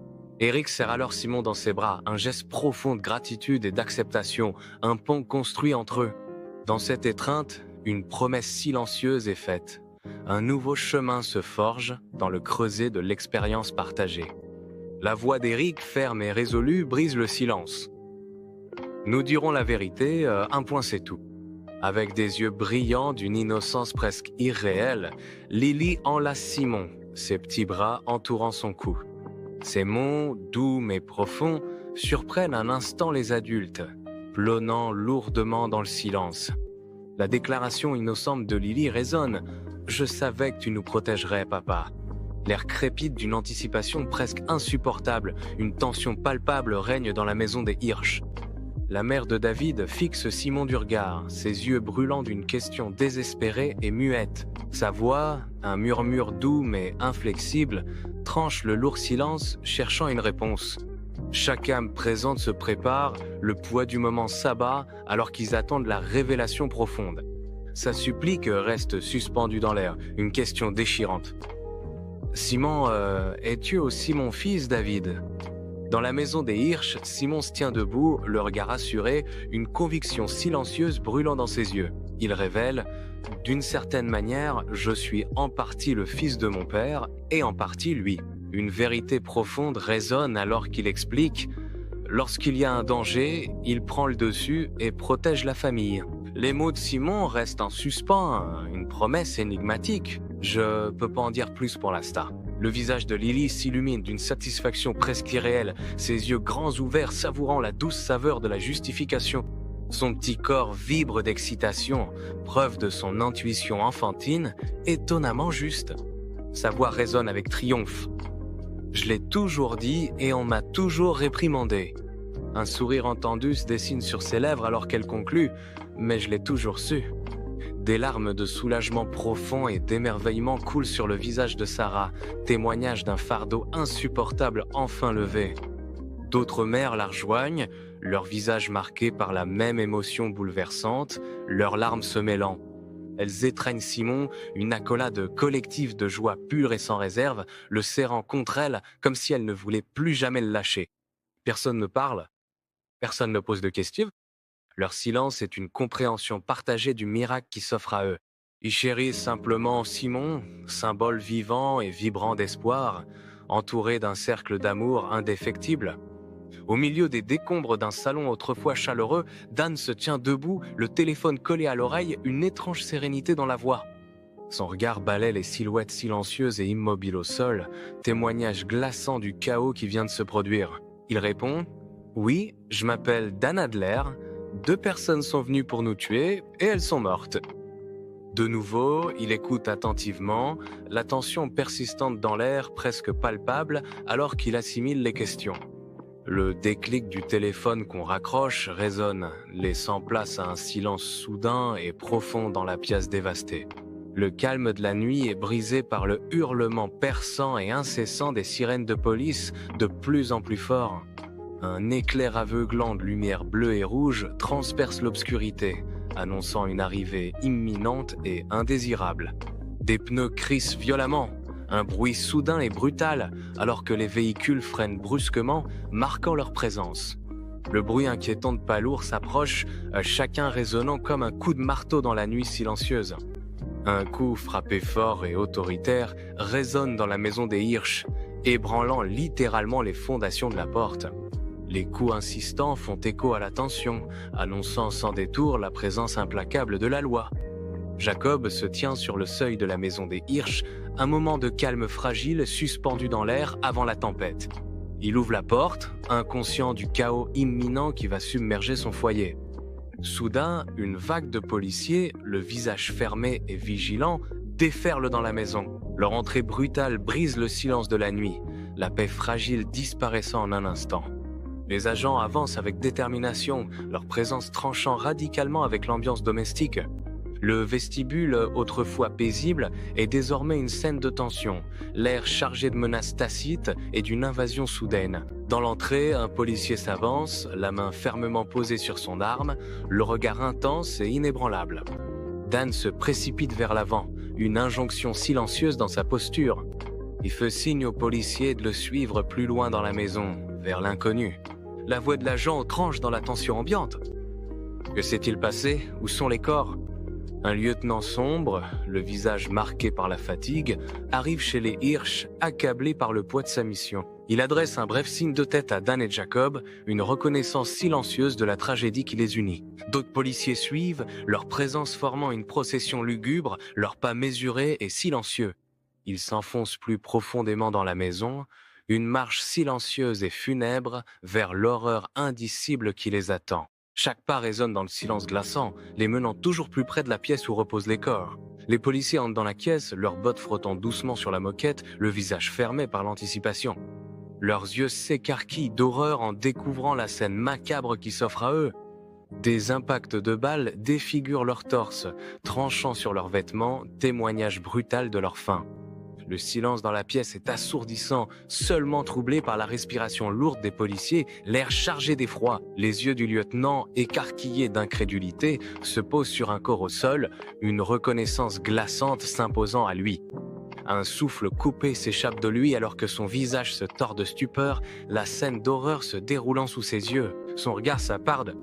Eric serre alors Simon dans ses bras, un geste profond de gratitude et d'acceptation, un pont construit entre eux. Dans cette étreinte, une promesse silencieuse est faite. Un nouveau chemin se forge dans le creuset de l'expérience partagée. La voix d'Eric, ferme et résolue, brise le silence. Nous dirons la vérité, un point c'est tout. Avec des yeux brillants d'une innocence presque irréelle, Lily enlace Simon, ses petits bras entourant son cou. Ces mots, doux mais profonds, surprennent un instant les adultes, plonnant lourdement dans le silence. La déclaration innocente de Lily résonne. « Je savais que tu nous protégerais, papa ». L'air crépite d'une anticipation presque insupportable, une tension palpable règne dans la maison des Hirsch. La mère de David fixe Simon du regard, ses yeux brûlants d'une question désespérée et muette. Sa voix, un murmure doux mais inflexible, tranche le lourd silence, cherchant une réponse. Chaque âme présente se prépare, le poids du moment s'abat alors qu'ils attendent la révélation profonde. Sa supplique reste suspendue dans l'air, une question déchirante. « Simon, es-tu aussi mon fils, David ?» Dans la maison des Hirsch, Simon se tient debout, le regard assuré, une conviction silencieuse brûlant dans ses yeux. Il révèle « D'une certaine manière, je suis en partie le fils de mon père et en partie lui. Une vérité profonde résonne alors qu'il explique: lorsqu'il y a un danger, il prend le dessus et protège la famille. Les mots de Simon restent en suspens, une promesse énigmatique. Je peux pas en dire plus pour l'instant. Le visage de Lily s'illumine d'une satisfaction presque irréelle, ses yeux grands ouverts savourant la douce saveur de la justification. Son petit corps vibre d'excitation, preuve de son intuition enfantine, étonnamment juste. Sa voix résonne avec triomphe. Je l'ai toujours dit et on m'a toujours réprimandé. Un sourire entendu se dessine sur ses lèvres alors qu'elle conclut: mais je l'ai toujours su. Des larmes de soulagement profond et d'émerveillement coulent sur le visage de Sarah, témoignage d'un fardeau insupportable enfin levé. D'autres mères la rejoignent, leur visage marqué par la même émotion bouleversante, leurs larmes se mêlant. Elles étreignent Simon, une accolade collective de joie pure et sans réserve, le serrant contre elles comme si elle ne voulait plus jamais le lâcher. Personne ne parle, personne ne pose de questions. Leur silence est une compréhension partagée du miracle qui s'offre à eux. Ils chérissent simplement Simon, symbole vivant et vibrant d'espoir, entouré d'un cercle d'amour indéfectible. Au milieu des décombres d'un salon autrefois chaleureux, Dan se tient debout, le téléphone collé à l'oreille, une étrange sérénité dans la voix. Son regard balaie les silhouettes silencieuses et immobiles au sol, témoignage glaçant du chaos qui vient de se produire. Il répond: oui, je m'appelle Dan Adler. 2 personnes sont venues pour nous tuer et elles sont mortes. De nouveau, il écoute attentivement, la tension persistante dans l'air presque palpable alors qu'il assimile les questions. Le déclic du téléphone qu'on raccroche résonne, laissant place à un silence soudain et profond dans la pièce dévastée. Le calme de la nuit est brisé par le hurlement perçant et incessant des sirènes de police de plus en plus fort. Un éclair aveuglant de lumière bleue et rouge transperce l'obscurité, annonçant une arrivée imminente et indésirable. Des pneus crissent violemment, un bruit soudain et brutal, alors que les véhicules freinent brusquement, marquant leur présence. Le bruit inquiétant de pas lourds s'approche, chacun résonnant comme un coup de marteau dans la nuit silencieuse. Un coup frappé fort et autoritaire résonne dans la maison des Hirsch, ébranlant littéralement les fondations de la porte. Les coups insistants font écho à la tension, annonçant sans détour la présence implacable de la loi. Jacob se tient sur le seuil de la maison des Hirsch, un moment de calme fragile suspendu dans l'air avant la tempête. Il ouvre la porte, inconscient du chaos imminent qui va submerger son foyer. Soudain, une vague de policiers, le visage fermé et vigilant, déferle dans la maison. Leur entrée brutale brise le silence de la nuit, la paix fragile disparaissant en un instant. Les agents avancent avec détermination, leur présence tranchant radicalement avec l'ambiance domestique. Le vestibule, autrefois paisible, est désormais une scène de tension, l'air chargé de menaces tacites et d'une invasion soudaine. Dans l'entrée, un policier s'avance, la main fermement posée sur son arme, le regard intense et inébranlable. Dan se précipite vers l'avant, une injonction silencieuse dans sa posture. Il fait signe au policier de le suivre plus loin dans la maison, vers l'inconnu. La voix de l'agent tranche dans la tension ambiante. Que s'est-il passé? Où sont les corps? Un lieutenant sombre, le visage marqué par la fatigue, arrive chez les Hirsch, accablé par le poids de sa mission. Il adresse un bref signe de tête à Dan et Jacob, une reconnaissance silencieuse de la tragédie qui les unit. D'autres policiers suivent, leur présence formant une procession lugubre, leurs pas mesurés et silencieux. Ils s'enfoncent plus profondément dans la maison, une marche silencieuse et funèbre vers l'horreur indicible qui les attend. Chaque pas résonne dans le silence glaçant, les menant toujours plus près de la pièce où reposent les corps. Les policiers entrent dans la caisse, leurs bottes frottant doucement sur la moquette, le visage fermé par l'anticipation. Leurs yeux s'écarquillent d'horreur en découvrant la scène macabre qui s'offre à eux. Des impacts de balles défigurent leur torse, tranchant sur leurs vêtements, témoignage brutal de leur faim. Le silence dans la pièce est assourdissant, seulement troublé par la respiration lourde des policiers, l'air chargé d'effroi. Les yeux du lieutenant, écarquillés d'incrédulité, se posent sur un corps au sol, une reconnaissance glaçante s'imposant à lui. Un souffle coupé s'échappe de lui alors que son visage se tord de stupeur, la scène d'horreur se déroulant sous ses yeux. Son regard s'attarde